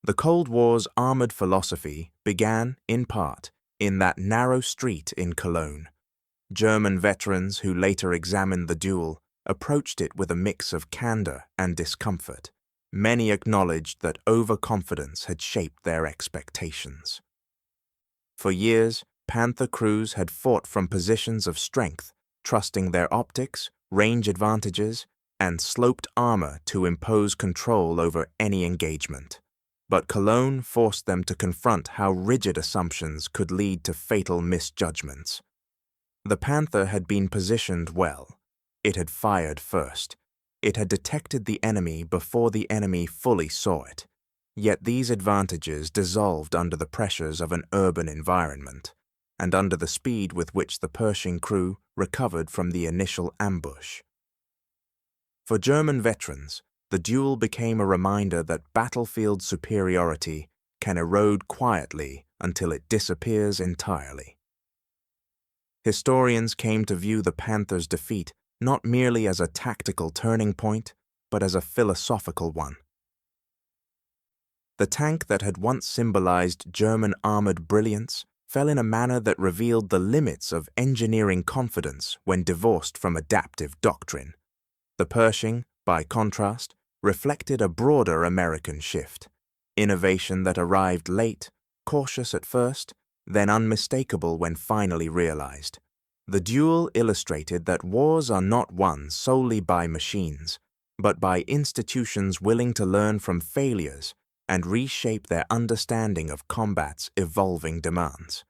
The Cold War's armored philosophy began, in part, in that narrow street in Cologne. German veterans who later examined the duel approached it with a mix of candor and discomfort. Many acknowledged that overconfidence had shaped their expectations. For years, Panther crews had fought from positions of strength, trusting their optics, range advantages, and sloped armor to impose control over any engagement. But Cologne forced them to confront how rigid assumptions could lead to fatal misjudgments. The Panther had been positioned well. It had fired first. It had detected the enemy before the enemy fully saw it. Yet these advantages dissolved under the pressures of an urban environment, and under the speed with which the Pershing crew recovered from the initial ambush. For German veterans, the duel became a reminder that battlefield superiority can erode quietly until it disappears entirely. Historians came to view the Panther's defeat not merely as a tactical turning point, but as a philosophical one. The tank that had once symbolized German armored brilliance fell in a manner that revealed the limits of engineering confidence when divorced from adaptive doctrine. The Pershing, by contrast, reflected a broader American shift, innovation that arrived late, cautious at first, then unmistakable when finally realized. The duel illustrated that wars are not won solely by machines, but by institutions willing to learn from failures and reshape their understanding of combat's evolving demands.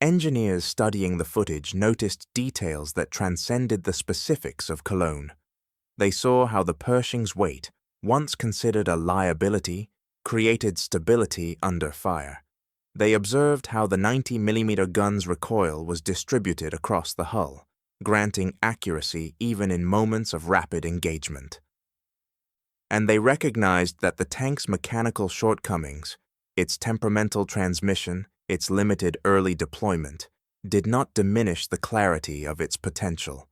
Engineers studying the footage noticed details that transcended the specifics of Cologne. They saw how the Pershing's weight, once considered a liability, created stability under fire. They observed how the 90mm gun's recoil was distributed across the hull, granting accuracy even in moments of rapid engagement. And they recognized that the tank's mechanical shortcomings, its temperamental transmission, its limited early deployment, did not diminish the clarity of its potential.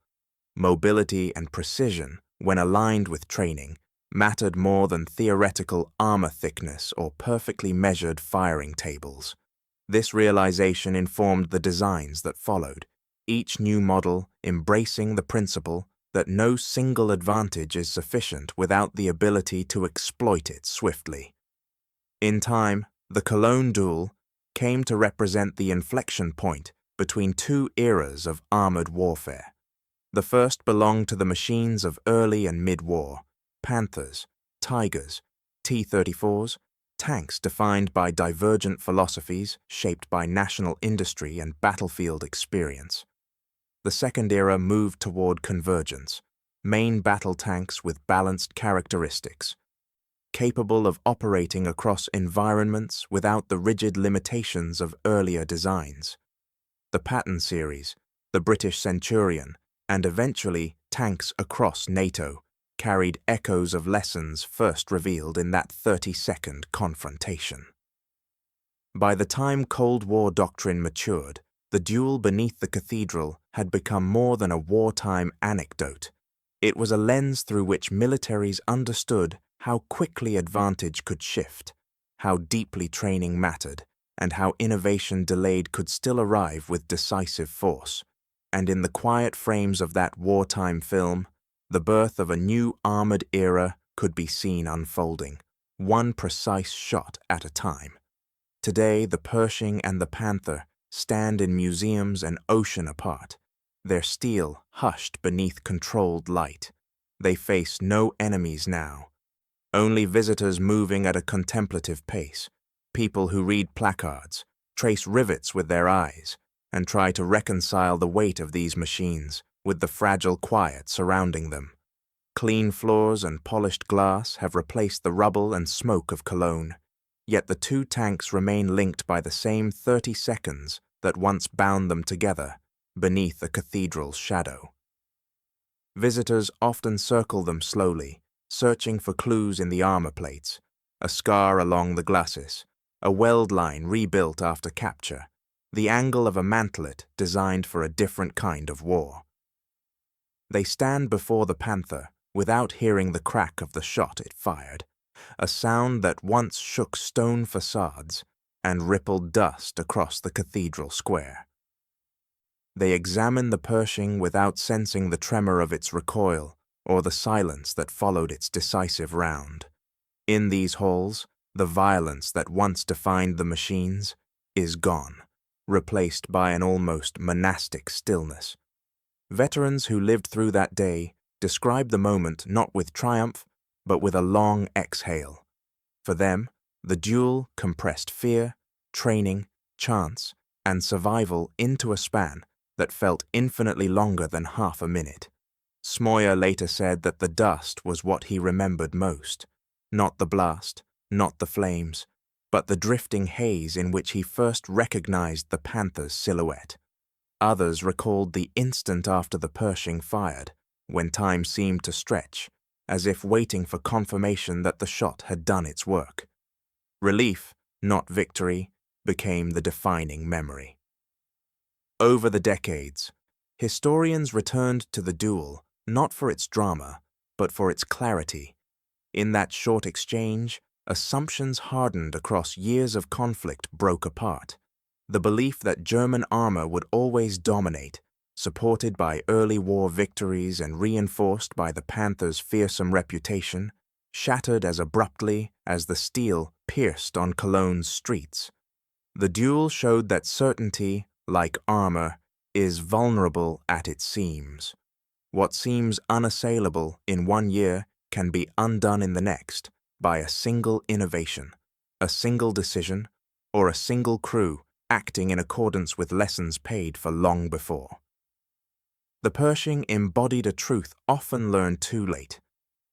Mobility and precision, when aligned with training, mattered more than theoretical armor thickness or perfectly measured firing tables. This realization informed the designs that followed, each new model embracing the principle that no single advantage is sufficient without the ability to exploit it swiftly. In time, the Cologne duel came to represent the inflection point between two eras of armored warfare. The first belonged to the machines of early and mid-war, Panthers, Tigers, T-34s, tanks defined by divergent philosophies shaped by national industry and battlefield experience. The second era moved toward convergence, main battle tanks with balanced characteristics, capable of operating across environments without the rigid limitations of earlier designs. The Patton series, the British Centurion, and eventually tanks across NATO, carried echoes of lessons first revealed in that 30-second confrontation. By the time Cold War doctrine matured, the duel beneath the cathedral had become more than a wartime anecdote. It was a lens through which militaries understood how quickly advantage could shift, how deeply training mattered, and how innovation delayed could still arrive with decisive force. And in the quiet frames of that wartime film, the birth of a new armored era could be seen unfolding, one precise shot at a time. Today, the Pershing and the Panther stand in museums an ocean apart, their steel hushed beneath controlled light. They face no enemies now, only visitors moving at a contemplative pace, people who read placards, trace rivets with their eyes, and try to reconcile the weight of these machines with the fragile quiet surrounding them. Clean floors and polished glass have replaced the rubble and smoke of Cologne, yet the two tanks remain linked by the same 30 seconds that once bound them together beneath a cathedral's shadow. Visitors often circle them slowly, searching for clues in the armor plates, a scar along the glacis, a weld line rebuilt after capture, the angle of a mantlet designed for a different kind of war. They stand before the Panther without hearing the crack of the shot it fired, a sound that once shook stone facades and rippled dust across the cathedral square. They examine the Pershing without sensing the tremor of its recoil or the silence that followed its decisive round. In these halls, the violence that once defined the machines is gone, replaced by an almost monastic stillness. Veterans who lived through that day describe the moment not with triumph, but with a long exhale. For them, the duel compressed fear, training, chance, and survival into a span that felt infinitely longer than half a minute. Smoyer later said that the dust was what he remembered most, not the blast, not the flames, but the drifting haze in which he first recognized the Panther's silhouette. Others recalled the instant after the Pershing fired, when time seemed to stretch, as if waiting for confirmation that the shot had done its work. Relief, not victory, became the defining memory. Over the decades, historians returned to the duel not for its drama, but for its clarity. In that short exchange, assumptions hardened across years of conflict broke apart. The belief that German armor would always dominate, supported by early war victories and reinforced by the Panther's fearsome reputation, shattered as abruptly as the steel pierced on Cologne's streets. The duel showed that certainty, like armor, is vulnerable at its seams. What seems unassailable in one year can be undone in the next by a single innovation, a single decision, or a single crew acting in accordance with lessons paid for long before. The Pershing embodied a truth often learned too late.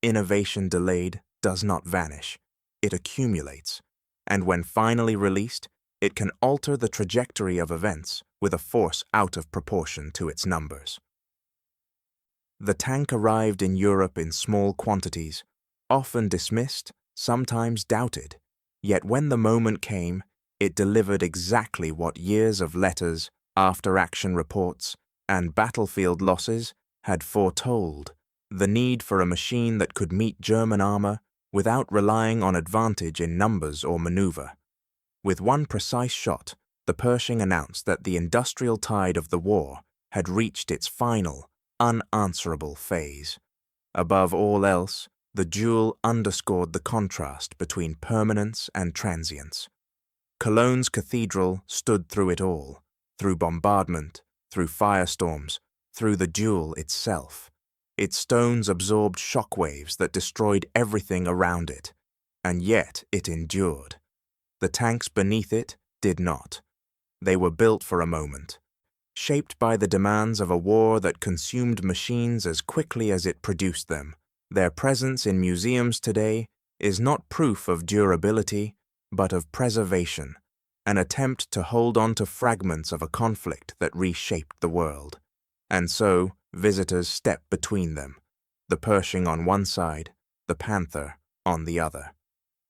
Innovation delayed does not vanish, it accumulates, and when finally released, it can alter the trajectory of events with a force out of proportion to its numbers. The tank arrived in Europe in small quantities, often dismissed, sometimes doubted, yet when the moment came, it delivered exactly what years of letters, after-action reports, and battlefield losses had foretold: the need for a machine that could meet German armor without relying on advantage in numbers or maneuver. With one precise shot, the Pershing announced that the industrial tide of the war had reached its final, unanswerable phase. Above all else, the duel underscored the contrast between permanence and transience. Cologne's cathedral stood through it all, through bombardment, through firestorms, through the duel itself. Its stones absorbed shockwaves that destroyed everything around it, and yet it endured. The tanks beneath it did not. They were built for a moment, shaped by the demands of a war that consumed machines as quickly as it produced them. Their presence in museums today is not proof of durability, but of preservation, an attempt to hold on to fragments of a conflict that reshaped the world. And so, visitors step between them, the Pershing on one side, the Panther on the other.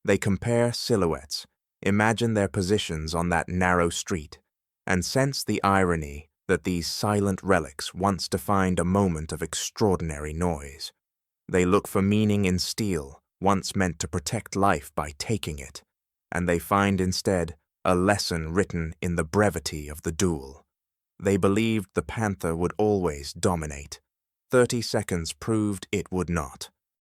They compare silhouettes, imagine their positions on that narrow street, and sense the irony that these silent relics once defined a moment of extraordinary noise. They look for meaning in steel, once meant to protect life by taking it, and they find instead a lesson written in the brevity of the duel. They believed the Panther would always dominate. 30 seconds proved it would not.